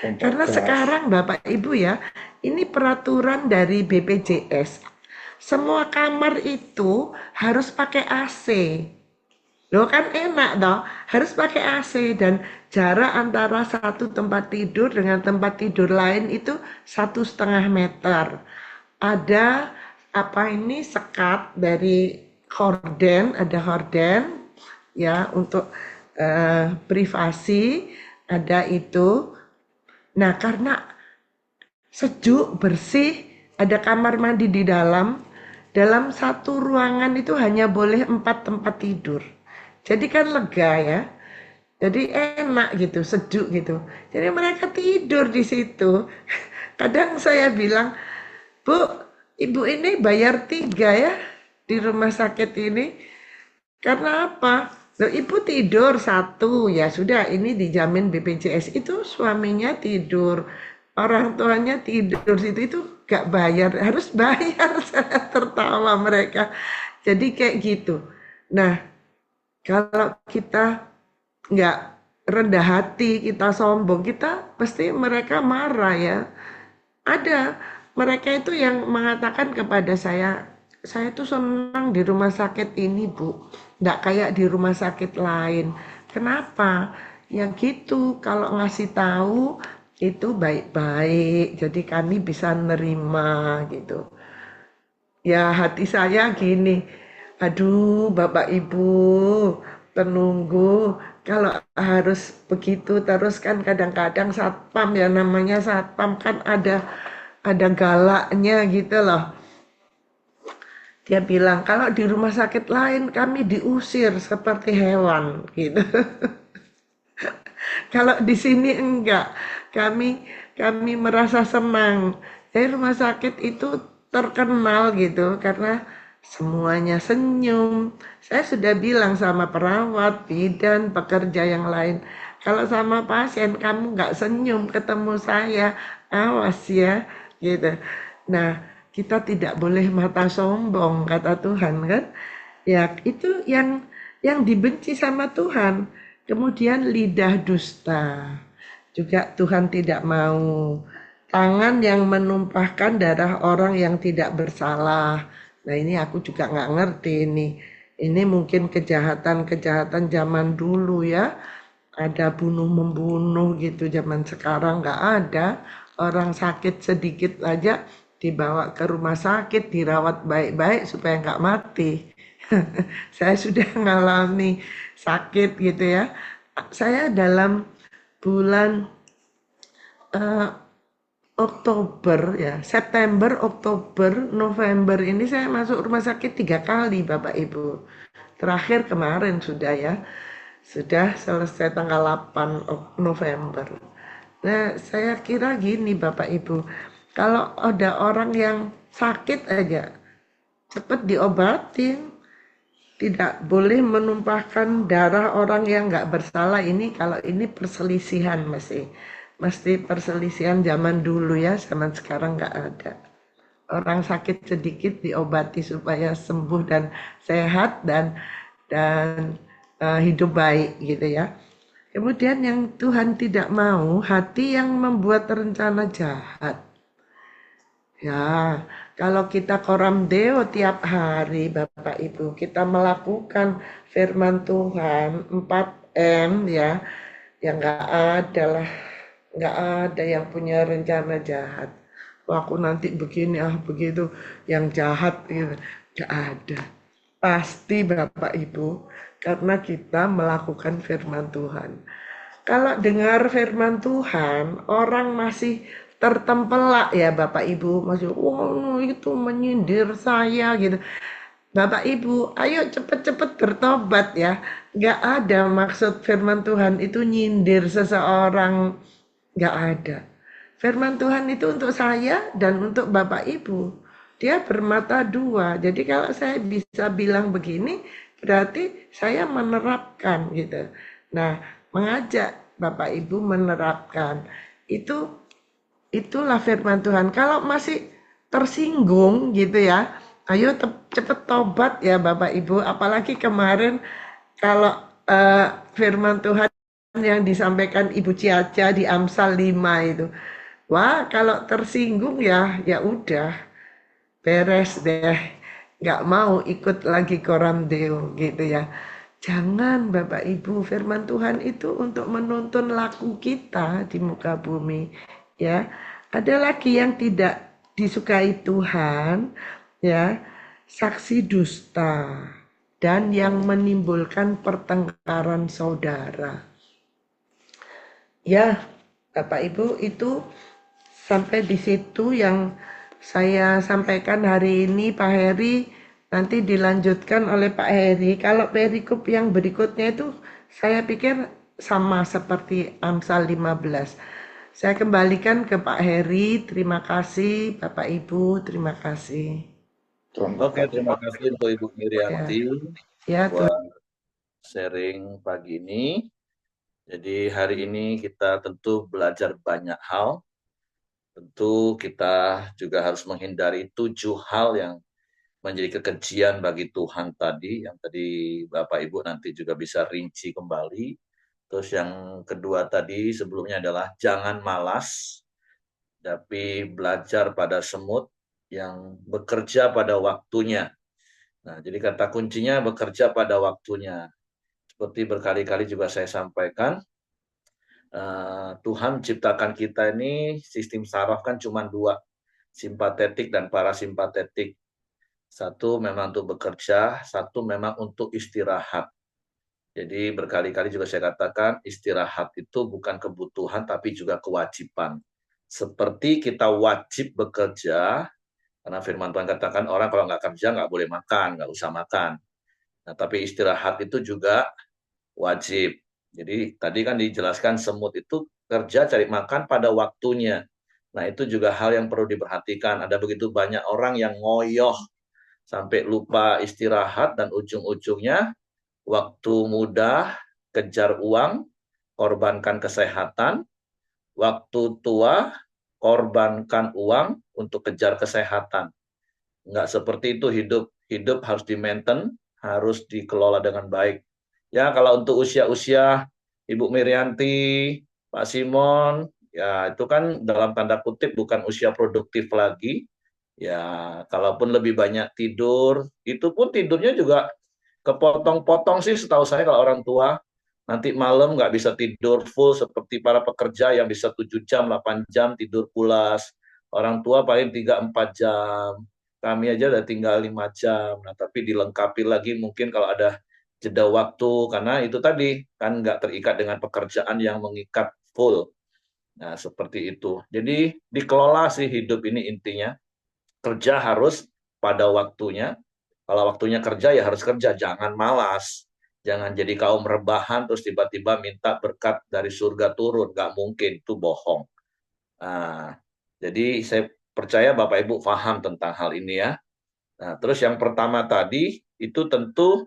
untuk Karena gas. sekarang Bapak Ibu ya, ini peraturan dari BPJS. Semua kamar itu harus pakai AC. Loh kan enak toh, harus pakai AC dan jarak antara satu tempat tidur dengan tempat tidur lain itu 1,5 meter. Ada sekat dari horden, ada horden ya untuk privasi, ada itu. Nah, karena sejuk, bersih, ada kamar mandi di dalam satu ruangan itu hanya boleh 4 tempat tidur. Jadi kan lega ya. Jadi enak gitu, sejuk gitu. Jadi mereka tidur di situ. Kadang saya bilang, Bu, ibu ini bayar 3 ya di rumah sakit ini. Karena apa? Loh, ibu tidur satu, ya sudah ini dijamin BPJS. Itu suaminya tidur, orang tuanya tidur situ itu gak bayar, harus bayar. Saya tertawa mereka. Jadi kayak gitu. Nah, kalau kita nggak rendah hati, kita sombong, kita pasti mereka marah ya. Ada mereka itu yang mengatakan kepada saya tuh senang di rumah sakit ini Bu, nggak kayak di rumah sakit lain. Kenapa? Ya gitu, kalau ngasih tahu itu baik-baik, jadi kami bisa nerima gitu. Ya hati saya gini, aduh Bapak Ibu, penunggu, kalau harus begitu terus kan kadang-kadang satpam ya namanya satpam kan ada galaknya gitu loh. Dia bilang kalau di rumah sakit lain kami diusir seperti hewan gitu. Kalau di sini enggak, kami kami merasa senang. Jadi rumah sakit itu terkenal gitu karena semuanya senyum. Saya sudah bilang sama perawat, bidan, pekerja yang lain, kalau sama pasien kamu nggak senyum ketemu saya, awas ya, gitu. Nah, kita tidak boleh mata sombong, kata Tuhan kan. Ya, itu yang dibenci sama Tuhan. Kemudian lidah dusta. Juga Tuhan tidak mau. Tangan yang menumpahkan darah orang yang tidak bersalah. Nah, ini aku juga nggak ngerti ini. Ini mungkin kejahatan-kejahatan zaman dulu ya. Ada bunuh-membunuh gitu, zaman sekarang nggak ada. Orang sakit sedikit aja dibawa ke rumah sakit, dirawat baik-baik supaya nggak mati. Saya sudah mengalami sakit gitu ya. Saya dalam bulan eh, Oktober ya, September, Oktober, November ini saya masuk rumah sakit 3 kali Bapak Ibu. Terakhir kemarin sudah ya, sudah selesai tanggal 8 November. Nah, saya kira gini Bapak Ibu, kalau ada orang yang sakit aja, cepat diobatin. Tidak boleh menumpahkan darah orang yang nggak bersalah. Ini kalau ini perselisihan mesti perselisihan zaman dulu ya, zaman sekarang nggak ada. Orang sakit sedikit diobati supaya sembuh dan sehat dan hidup baik gitu ya. Kemudian yang Tuhan tidak mau, hati yang membuat rencana jahat. Ya, kalau kita koram deo tiap hari Bapak Ibu, kita melakukan firman Tuhan 4M ya, yang nggak ada lah, nggak ada yang punya rencana jahat. Wah, aku nanti begini begitu, yang jahat gitu, nggak ada. Pasti Bapak Ibu, karena kita melakukan firman Tuhan. Kalau dengar firman Tuhan, orang masih tertempelak ya Bapak Ibu, masih oh itu menyindir saya gitu. Bapak Ibu, ayo cepet-cepet bertobat ya. Gak ada maksud firman Tuhan itu nyindir seseorang, gak ada. Firman Tuhan itu untuk saya dan untuk Bapak Ibu. Dia bermata dua. Jadi kalau saya bisa bilang begini, berarti saya menerapkan gitu. Nah, mengajak Bapak Ibu menerapkan. Itulah firman Tuhan. Kalau masih tersinggung gitu ya, ayo cepet tobat ya Bapak Ibu. Apalagi kemarin kalau firman Tuhan yang disampaikan Ibu Ciaca di Amsal 5 itu. Wah, kalau tersinggung ya, ya udah, beres deh. Nggak mau ikut lagi koram deo gitu ya. Jangan Bapak Ibu, firman Tuhan itu untuk menuntun laku kita di muka bumi. Ya, ada lagi yang tidak disukai Tuhan, ya, saksi dusta dan yang menimbulkan pertengkaran saudara. Ya, Bapak Ibu, itu sampai di situ yang saya sampaikan hari ini, Pak Heri. Nanti dilanjutkan oleh Pak Heri. Kalau perikop yang berikutnya itu saya pikir sama seperti Amsal 15. Saya kembalikan ke Pak Heri. Terima kasih, Bapak Ibu. Terima kasih. Oke, terima kasih untuk Ibu Ya, Mirianti ya Tuhan. buat sharing pagi ini. Jadi hari ini kita tentu belajar banyak hal. Tentu kita juga harus menghindari 7 hal yang menjadi kekejian bagi Tuhan tadi, yang tadi Bapak Ibu nanti juga bisa rinci kembali. Terus yang kedua tadi sebelumnya adalah jangan malas, tapi belajar pada semut yang bekerja pada waktunya. Nah, jadi kata kuncinya bekerja pada waktunya. Seperti berkali-kali juga saya sampaikan, Tuhan menciptakan kita ini sistem saraf kan cuma dua, simpatetik dan parasimpatetik. Satu memang untuk bekerja, satu memang untuk istirahat. Jadi berkali-kali juga saya katakan istirahat itu bukan kebutuhan tapi juga kewajiban. Seperti kita wajib bekerja, karena firman Tuhan katakan orang kalau nggak kerja nggak boleh makan, nggak usah makan. Nah, tapi istirahat itu juga wajib. Jadi tadi kan dijelaskan semut itu kerja cari makan pada waktunya. Nah, itu juga hal yang perlu diperhatikan. Ada begitu banyak orang yang ngoyoh sampai lupa istirahat dan ujung-ujungnya waktu muda kejar uang, korbankan kesehatan, waktu tua korbankan uang untuk kejar kesehatan. Enggak seperti itu hidup. Hidup harus di-maintain, harus dikelola dengan baik. Ya, kalau untuk usia-usia Ibu Mirianti, Pak Simon, ya itu kan dalam tanda kutip bukan usia produktif lagi. Ya, kalaupun lebih banyak tidur, itu pun tidurnya juga kepotong-potong sih setahu saya kalau orang tua. Nanti malam nggak bisa tidur full seperti para pekerja yang bisa 7 jam, 8 jam tidur pulas. Orang tua paling 3-4 jam. Kami aja udah tinggal 5 jam. Nah, tapi dilengkapi lagi mungkin kalau ada jeda waktu, karena itu tadi, kan nggak terikat dengan pekerjaan yang mengikat full. Nah, seperti itu. Jadi, dikelola sih hidup ini intinya. Kerja harus pada waktunya. Kalau waktunya kerja ya harus kerja, jangan malas. Jangan jadi kaum rebahan terus tiba-tiba minta berkat dari surga turun. Nggak mungkin, itu bohong. Nah, jadi saya percaya Bapak Ibu paham tentang hal ini ya. Nah, terus yang pertama tadi itu tentu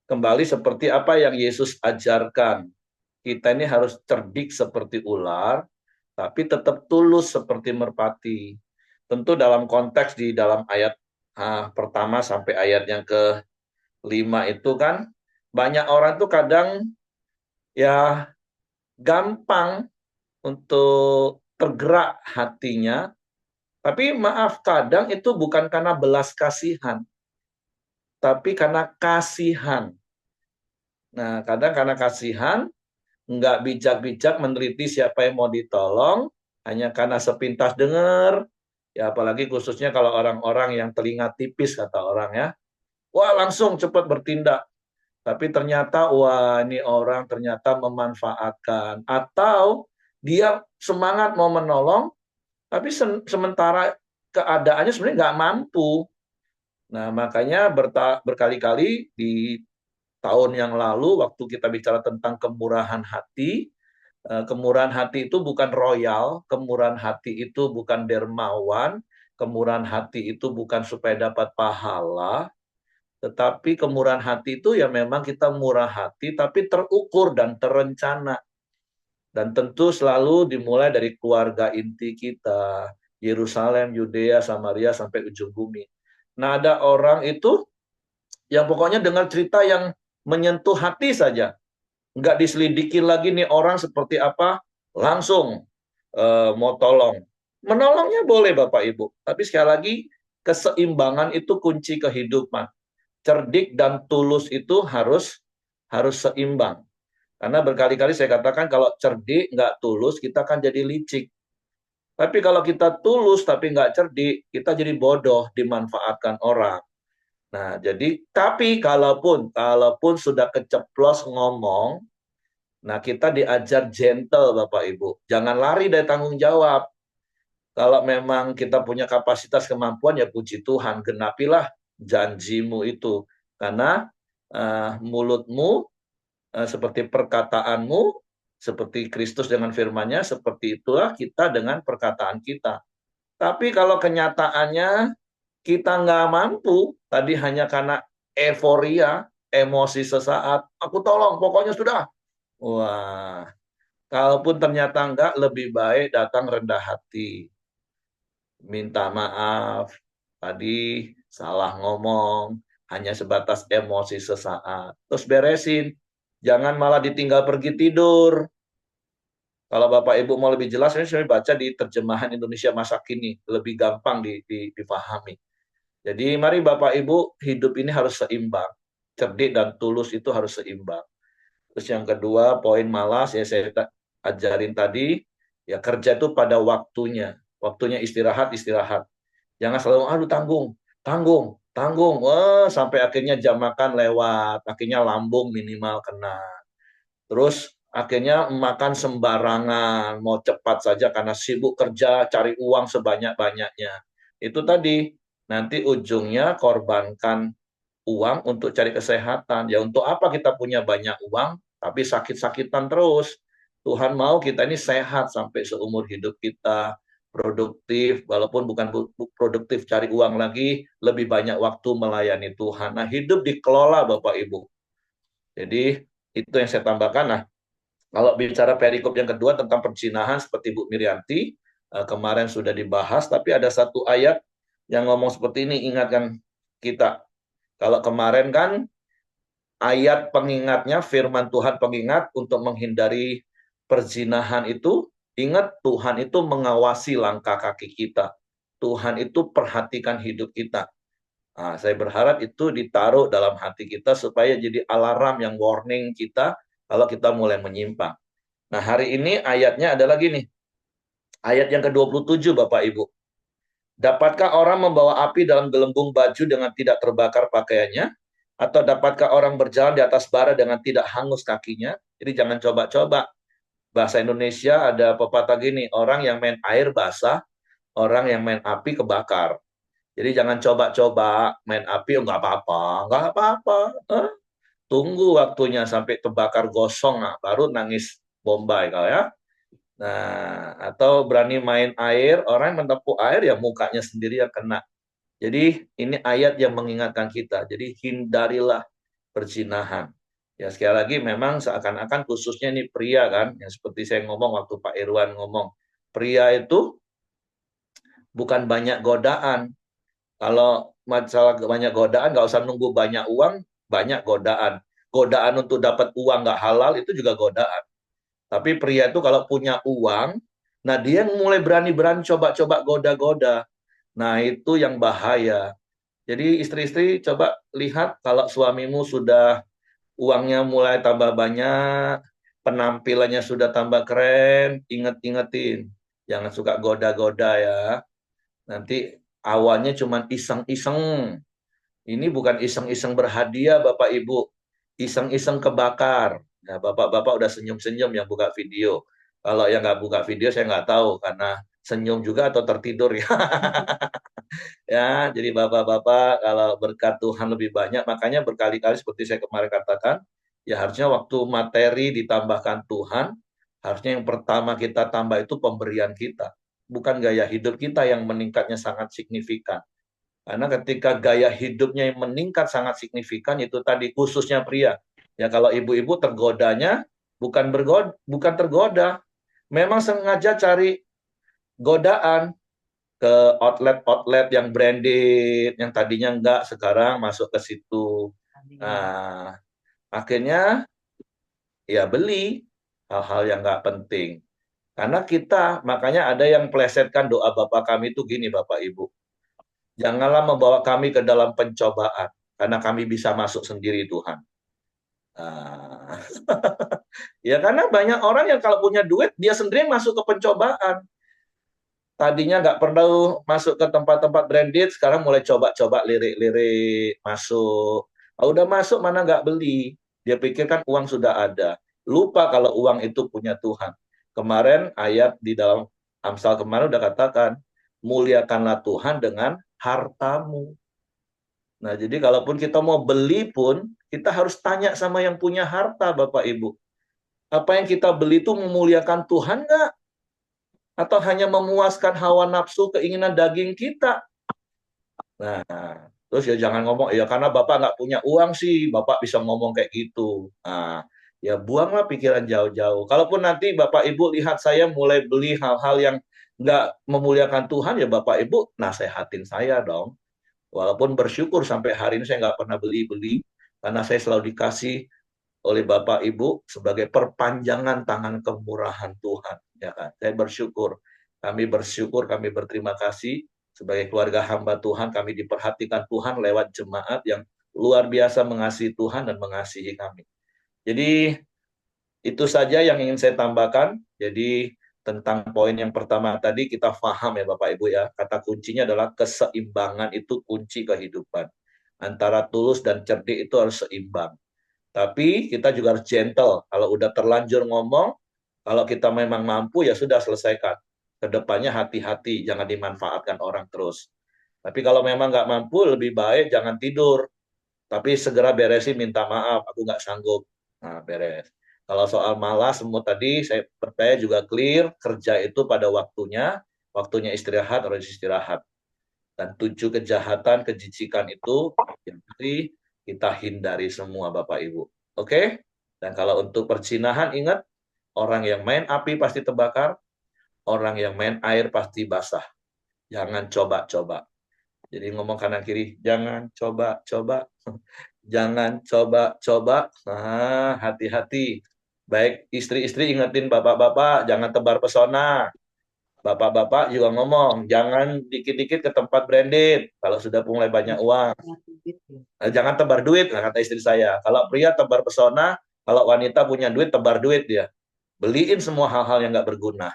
kembali seperti apa yang Yesus ajarkan. Kita ini harus cerdik seperti ular, tapi tetap tulus seperti merpati. Tentu dalam konteks di dalam ayat pertama sampai ayat yang ke-5 itu kan banyak orang tuh kadang ya gampang untuk tergerak hatinya, tapi maaf kadang itu bukan karena belas kasihan, tapi karena kasihan. Nah, kadang karena kasihan, nggak bijak-bijak meneliti siapa yang mau ditolong, hanya karena sepintas dengar, ya apalagi khususnya kalau orang-orang yang telinga tipis kata orang ya, wah langsung cepat bertindak. Tapi ternyata, wah ini orang ternyata memanfaatkan. Atau dia semangat mau menolong, tapi sementara keadaannya sebenarnya nggak mampu. Nah, makanya berkali-kali di tahun yang lalu, waktu kita bicara tentang kemurahan hati, kemurahan hati itu bukan royal, kemurahan hati itu bukan dermawan, kemurahan hati itu bukan supaya dapat pahala, tetapi kemurahan hati itu ya memang kita murah hati, tapi terukur dan terencana. Dan tentu selalu dimulai dari keluarga inti kita, Yerusalem, Yudea, Samaria, sampai ujung bumi. Nah ada orang itu yang pokoknya dengar cerita yang menyentuh hati saja. Nggak diselidiki lagi nih orang seperti apa, langsung mau tolong. Menolongnya boleh Bapak Ibu, tapi sekali lagi keseimbangan itu kunci kehidupan. Cerdik dan tulus itu harus seimbang. Karena berkali-kali saya katakan kalau cerdik nggak tulus kita kan jadi licik. Tapi kalau kita tulus tapi nggak cerdik, kita jadi bodoh, dimanfaatkan orang. Nah, jadi tapi kalaupun sudah keceplos ngomong, nah kita diajar gentle Bapak Ibu. Jangan lari dari tanggung jawab. Kalau memang kita punya kapasitas kemampuan ya puji Tuhan, genapilah janjimu itu. Karena mulutmu seperti perkataanmu, seperti Kristus dengan firman-Nya, seperti itulah kita dengan perkataan kita. Tapi kalau kenyataannya kita nggak mampu, tadi hanya karena euforia, emosi sesaat, aku tolong, pokoknya sudah. Wah, kalaupun ternyata enggak, lebih baik datang rendah hati. Minta maaf, tadi salah ngomong, hanya sebatas emosi sesaat. Terus beresin, jangan malah ditinggal pergi tidur. Kalau Bapak Ibu mau lebih jelas, ini saya baca di terjemahan Indonesia masa kini, lebih gampang dipahami. Jadi mari Bapak Ibu, hidup ini harus seimbang. Cerdik dan tulus itu harus seimbang. Terus yang kedua, poin malas, ya saya ajarin tadi, ya kerja itu pada waktunya. Waktunya istirahat, istirahat. Jangan selalu, aduh tanggung, tanggung, tanggung. Wah, sampai akhirnya jam makan lewat, akhirnya lambung minimal kena. Terus akhirnya makan sembarangan, mau cepat saja karena sibuk kerja, cari uang sebanyak-banyaknya. Itu tadi, nanti ujungnya korbankan uang untuk cari kesehatan. Ya untuk apa kita punya banyak uang, tapi sakit-sakitan terus. Tuhan mau kita ini sehat sampai seumur hidup kita, produktif, walaupun bukan produktif cari uang lagi, lebih banyak waktu melayani Tuhan. Nah, hidup dikelola Bapak Ibu. Jadi itu yang saya tambahkan. Nah, kalau bicara perikop yang kedua tentang perzinahan seperti Bu Mirianti, kemarin sudah dibahas, tapi ada satu ayat yang ngomong seperti ini, ingatkan kita. Kalau kemarin kan ayat pengingatnya, firman Tuhan pengingat untuk menghindari perzinahan itu, ingat Tuhan itu mengawasi langkah kaki kita. Tuhan itu perhatikan hidup kita. Nah, saya berharap itu ditaruh dalam hati kita supaya jadi alarm yang warning kita kalau kita mulai menyimpang. Nah, hari ini ayatnya adalah gini. Ayat yang ke-27 Bapak Ibu. Dapatkah orang membawa api dalam gelembung baju dengan tidak terbakar pakaiannya? Atau dapatkah orang berjalan di atas bara dengan tidak hangus kakinya? Jadi jangan coba-coba. Bahasa Indonesia ada pepatah gini, orang yang main air basah, orang yang main api kebakar. Jadi jangan coba-coba main api, oh, nggak apa-apa, nggak apa-apa. Tunggu waktunya sampai terbakar gosong, nah, baru nangis bombay kau ya. Nah, atau berani main air, orang yang menepuk air ya mukanya sendiri yang kena. Jadi ini ayat yang mengingatkan kita. Jadi hindarilah perzinahan. Ya sekali lagi memang seakan-akan khususnya ini pria kan, yang seperti saya ngomong waktu Pak Irwan ngomong, pria itu bukan banyak godaan. Kalau masalah banyak godaan, nggak usah nunggu banyak uang, banyak godaan. Godaan untuk dapat uang nggak halal itu juga godaan. Tapi pria itu kalau punya uang, nah dia mulai berani-berani coba-coba goda-goda. Nah itu yang bahaya. Jadi istri-istri coba lihat kalau suamimu sudah uangnya mulai tambah banyak, penampilannya sudah tambah keren, inget-ingetin. Jangan suka goda-goda ya. Nanti awalnya cuma iseng-iseng. Ini bukan iseng-iseng berhadiah Bapak Ibu. Iseng-iseng kebakar. Nah, Bapak-Bapak udah senyum-senyum yang buka video. Kalau yang nggak buka video saya nggak tahu karena senyum juga atau tertidur ya. Ya, jadi Bapak-Bapak kalau berkat Tuhan lebih banyak, makanya berkali-kali seperti saya kemarin katakan, ya harusnya waktu materi ditambahkan Tuhan, harusnya yang pertama kita tambah itu pemberian kita. Bukan gaya hidup kita yang meningkatnya sangat signifikan. Karena ketika gaya hidupnya yang meningkat sangat signifikan, itu tadi khususnya pria. Ya kalau ibu-ibu tergodanya bukan tergoda, memang sengaja cari godaan ke outlet-outlet yang branded, yang tadinya enggak, sekarang masuk ke situ. Nah, Akhirnya ya beli hal-hal yang nggak penting. Karena makanya ada yang plesetkan doa Bapa kami itu gini Bapak Ibu. Janganlah membawa kami ke dalam pencobaan, karena kami bisa masuk sendiri Tuhan. Nah, ya karena banyak orang yang kalau punya duit, dia sendiri yang masuk ke pencobaan. Tadinya nggak perlu masuk ke tempat-tempat branded, sekarang mulai coba-coba lirik-lirik masuk. Kalau udah masuk mana nggak beli. Dia pikirkan uang sudah ada. Lupa kalau uang itu punya Tuhan. Kemarin ayat di dalam Amsal kemarin udah katakan, muliakanlah Tuhan dengan hartamu. Nah, jadi kalaupun kita mau beli pun, kita harus tanya sama yang punya harta, Bapak Ibu. Apa yang kita beli itu memuliakan Tuhan nggak? Atau hanya memuaskan hawa nafsu keinginan daging kita? Nah, terus ya jangan ngomong, ya karena Bapak nggak punya uang sih, Bapak bisa ngomong kayak gitu. Nah, ya buanglah pikiran jauh-jauh. Kalaupun nanti Bapak Ibu lihat saya mulai beli hal-hal yang nggak memuliakan Tuhan, ya Bapak Ibu nasehatin saya dong. Walaupun bersyukur sampai hari ini saya nggak pernah beli-beli, karena saya selalu dikasih oleh Bapak Ibu sebagai perpanjangan tangan kemurahan Tuhan. Ya kan? Saya bersyukur, kami berterima kasih sebagai keluarga hamba Tuhan, kami diperhatikan Tuhan lewat jemaat yang luar biasa mengasihi Tuhan dan mengasihi kami. Jadi itu saja yang ingin saya tambahkan. Jadi tentang poin yang pertama tadi kita paham ya Bapak Ibu ya. Kata kuncinya adalah keseimbangan itu kunci kehidupan. Antara tulus dan cerdik itu harus seimbang. Tapi kita juga harus gentle. Kalau udah terlanjur ngomong, kalau kita memang mampu ya sudah selesaikan. Kedepannya hati-hati, jangan dimanfaatkan orang terus. Tapi kalau memang nggak mampu, lebih baik jangan tidur. Tapi segera beresin, minta maaf, aku nggak sanggup. Nah, beres. Kalau soal malas, semua tadi saya percaya juga clear, kerja itu pada waktunya, waktunya istirahat harus istirahat. Dan 7 kejahatan, kejijikan itu yang mesti kita hindari semua Bapak Ibu. Oke? Dan kalau untuk percinahan, ingat, orang yang main api pasti terbakar, orang yang main air pasti basah. Jangan coba-coba. Jadi ngomong kanan kiri, jangan coba-coba. Jangan coba-coba. Nah, hati-hati. Baik istri-istri ingetin bapak-bapak, jangan tebar pesona. Bapak-bapak juga ngomong, jangan dikit-dikit ke tempat branded kalau sudah mulai banyak uang. Jangan tebar duit, nah, kata istri saya. Kalau pria tebar pesona, kalau wanita punya duit, tebar duit dia. Beliin semua hal-hal yang nggak berguna.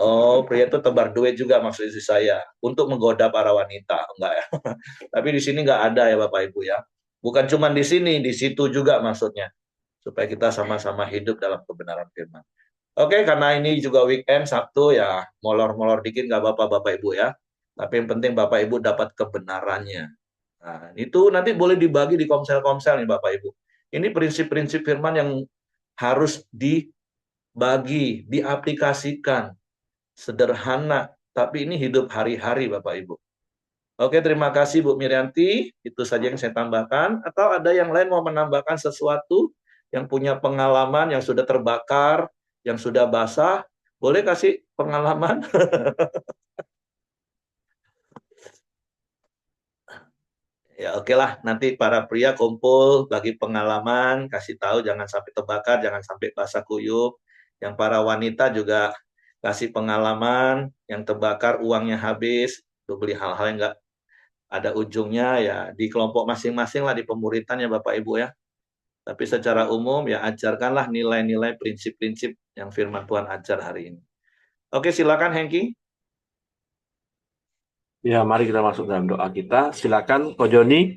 Oh, pria itu tebar duit juga maksud istri saya. Untuk menggoda para wanita. Enggak ya. Tapi di sini nggak ada ya Bapak Ibu ya. Bukan cuma di sini, di situ juga maksudnya. Supaya kita sama-sama hidup dalam kebenaran firman. Oke, karena ini juga weekend, Sabtu ya, molor-molor dikit nggak apa-apa Bapak Ibu ya. Tapi yang penting Bapak Ibu dapat kebenarannya. Nah, itu nanti boleh dibagi di komsel-komsel nih Bapak Ibu. Ini prinsip-prinsip firman yang harus dibagi, diaplikasikan. Sederhana, tapi ini hidup hari-hari Bapak Ibu. Oke, terima kasih Bu Mirianti. Itu saja yang saya tambahkan. Atau ada yang lain mau menambahkan sesuatu yang punya pengalaman, yang sudah terbakar, yang sudah basah, boleh kasih pengalaman? Ya oke lah, nanti para pria kumpul, bagi pengalaman, kasih tahu jangan sampai terbakar, jangan sampai basah kuyup. Yang para wanita juga kasih pengalaman, yang terbakar uangnya habis, untuk beli hal-hal yang nggak ada ujungnya, ya di kelompok masing-masing lah, di pemuritan ya Bapak Ibu ya. Tapi secara umum ya ajarkanlah nilai-nilai prinsip-prinsip yang firman Tuhan ajar hari ini. Oke, silakan Hengki. Ya, mari kita masuk dalam doa kita. Silakan, Ko Joni.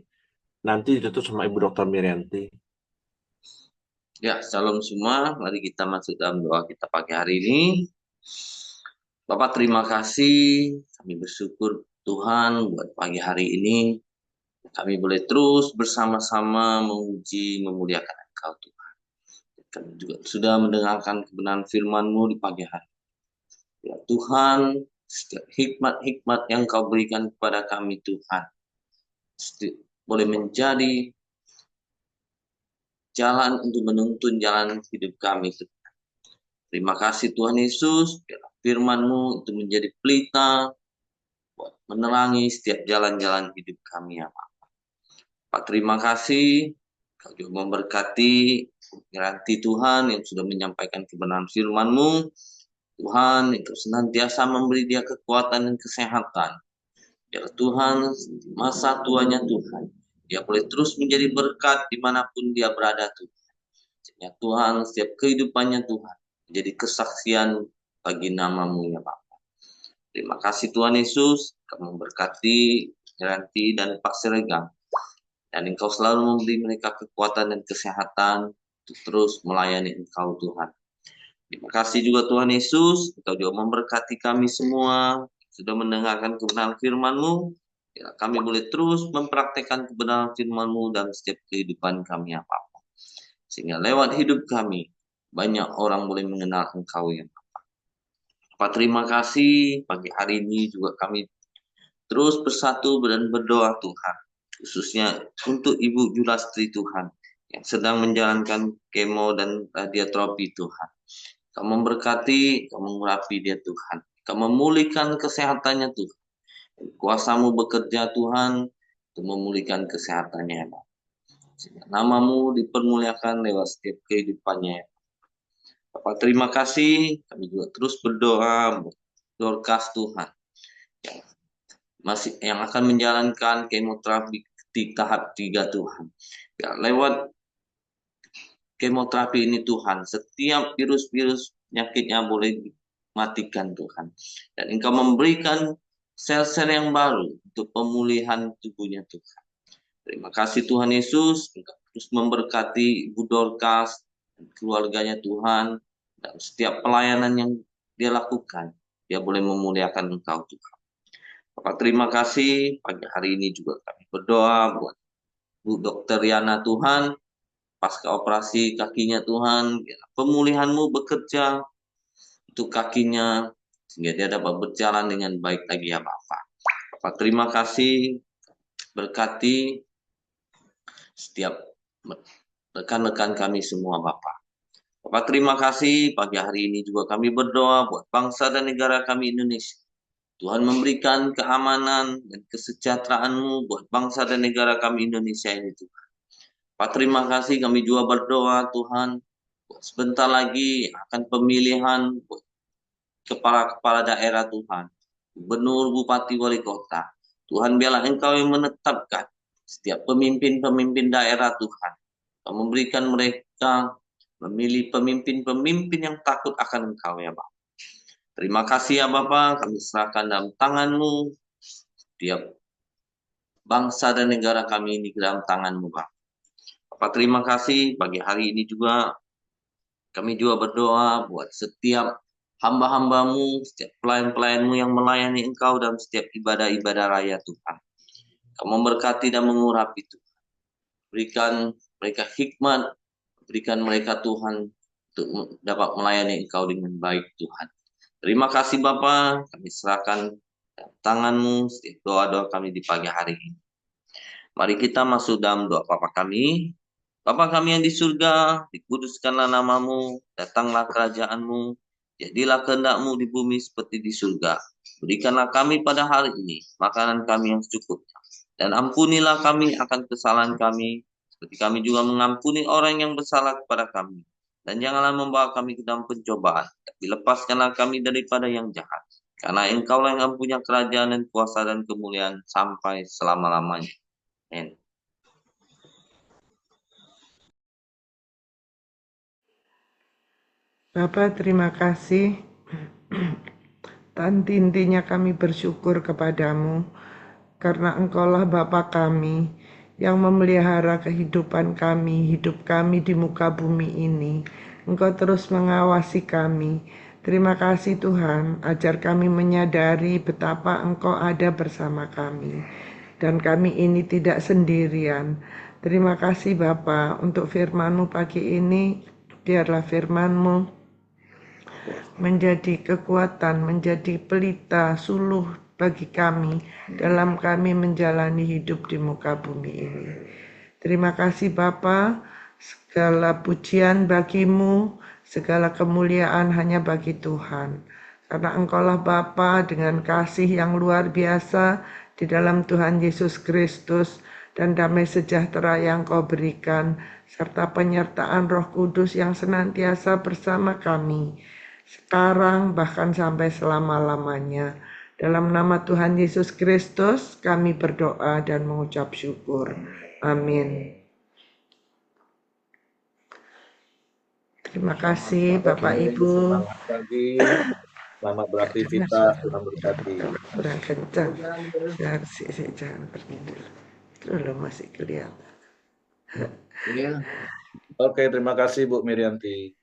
Nanti ditutup sama Ibu Dr. Mirianti. Ya, salam semua. Mari kita masuk dalam doa kita pagi hari ini. Bapak, terima kasih. Kami bersyukur Tuhan buat pagi hari ini. Kami boleh terus bersama-sama memuji, memuliakan Engkau Tuhan. Kami juga sudah mendengarkan kebenaran firman-Mu di pagi hari. Ya Tuhan, setiap hikmat-hikmat yang Kau berikan kepada kami Tuhan, boleh menjadi jalan untuk menuntun jalan hidup kami. Terima kasih Tuhan Yesus, firman-Mu itu menjadi pelita buat menerangi setiap jalan-jalan hidup kami ya Pak. Pak, terima kasih Kau juga memberkati Ranti Tuhan yang sudah menyampaikan kebenaran firman-Mu. Tuhan, Engkau senantiasa memberi dia kekuatan dan kesehatan. Biar Tuhan, masa tuanya Tuhan, dia boleh terus menjadi berkat dimanapun dia berada Tuhan. Sehingga Tuhan, setiap kehidupannya Tuhan, menjadi kesaksian bagi nama-Mu ya Bapa. Terima kasih Tuhan Yesus, Kau memberkati Ranti dan Pak Siregar. Dan Engkau selalu memberi mereka kekuatan dan kesehatan untuk terus melayani Engkau Tuhan. Terima kasih juga Tuhan Yesus, Engkau juga memberkati kami semua, sudah mendengarkan kebenaran firman-Mu. Ya, kami boleh terus mempraktekkan kebenaran firman-Mu dalam setiap kehidupan kami apa-apa. Sehingga lewat hidup kami, banyak orang boleh mengenal Engkau ya Bapa. Bapak terima kasih, pagi hari ini juga kami terus bersatu dan berdoa Tuhan. Khususnya untuk Ibu Julastri Tuhan, yang sedang menjalankan kemo dan radioterapi Tuhan. Kau memberkati, Kau mengurapi dia Tuhan. Kau memulihkan kesehatannya Tuhan. Kuasa-Mu bekerja Tuhan untuk memulihkan kesehatannya. Sehingga nama-Mu dipermuliakan lewat setiap kehidupannya. Bapak terima kasih. Kami juga terus berdoa Dorcas Tuhan. Yang akan menjalankan kemoterapi di tahap 3 Tuhan. Ya, lewat kemoterapi ini Tuhan, setiap virus-virus penyakitnya boleh dimatikan Tuhan. Dan Engkau memberikan sel-sel yang baru untuk pemulihan tubuhnya Tuhan. Terima kasih Tuhan Yesus, Engkau terus memberkati Ibu Dorcas dan keluarganya Tuhan, dan setiap pelayanan yang dia lakukan, dia boleh memuliakan Engkau Tuhan. Bapak terima kasih, pagi hari ini juga kami berdoa buat Bu Dr. Yana Tuhan, pasca operasi kakinya Tuhan, pemulihan-Mu bekerja untuk kakinya, sehingga dia dapat berjalan dengan baik lagi ya Bapak. Bapak terima kasih, berkati setiap rekan-rekan kami semua Bapak. Bapak terima kasih, pagi hari ini juga kami berdoa buat bangsa dan negara kami Indonesia. Tuhan memberikan keamanan dan kesejahteraan-Mu buat bangsa dan negara kami Indonesia ini Tuhan. Pak terima kasih, kami juga berdoa Tuhan, sebentar lagi akan pemilihan kepala-kepala daerah Tuhan, gubernur, bupati, wali kota. Tuhan biarlah Engkau yang menetapkan setiap pemimpin-pemimpin daerah Tuhan. Kau memberikan mereka memilih pemimpin-pemimpin yang takut akan Engkau ya Bapak. Terima kasih ya Bapak, kami serahkan dalam tangan-Mu setiap bangsa dan negara kami ini ke dalam tangan-Mu Bapak. Bapak terima kasih, pagi hari ini juga kami juga berdoa buat setiap hamba-hamba-Mu, setiap pelayan-pelayan-Mu yang melayani Engkau dalam setiap ibadah-ibadah raya Tuhan. Kau memberkati dan mengurapi Tuhan. Berikan mereka hikmat, berikan mereka Tuhan untuk dapat melayani Engkau dengan baik Tuhan. Terima kasih Bapa, kami serahkan tangan-Mu setiap doa-doa kami di pagi hari ini. Mari kita masuk dalam doa Bapa kami. Bapa kami yang di surga, dikuduskanlah nama-Mu, datanglah kerajaan-Mu, jadilah kehendak-Mu di bumi seperti di surga. Berikanlah kami pada hari ini makanan kami yang cukup, dan ampunilah kami akan kesalahan kami, seperti kami juga mengampuni orang yang bersalah kepada kami. Dan janganlah membawa kami ke dalam pencobaan, tapi lepaskanlah kami daripada yang jahat. Karena Engkaulah yang punya kerajaan dan kuasa dan kemuliaan sampai selama-lamanya. Amin. Bapak terima kasih. Tanti intinya kami bersyukur kepadamu, karena Engkaulah Bapa kami yang memelihara kehidupan kami, hidup kami di muka bumi ini. Engkau terus mengawasi kami. Terima kasih Tuhan, ajar kami menyadari betapa Engkau ada bersama kami, dan kami ini tidak sendirian. Terima kasih Bapa untuk firman-Mu pagi ini. Biarlah firman-Mu menjadi kekuatan, menjadi pelita, suluh bagi kami dalam kami menjalani hidup di muka bumi ini. Terima kasih Bapa, segala pujian bagimu, segala kemuliaan hanya bagi Tuhan. Karena Engkaulah Bapa dengan kasih yang luar biasa di dalam Tuhan Yesus Kristus, dan damai sejahtera yang Kau berikan, serta penyertaan Roh Kudus yang senantiasa bersama kami, sekarang bahkan sampai selama-lamanya. Dalam nama Tuhan Yesus Kristus kami berdoa dan mengucap syukur. Amin. Terima kasih Bapak Oke, Ibu. semangat pagi. Selamat beraktivitas, Tuhan berkati. Kurang kencang. Jangan pergi dulu. Dulu masih kelihatan. Oke, terima kasih Bu Mirianti.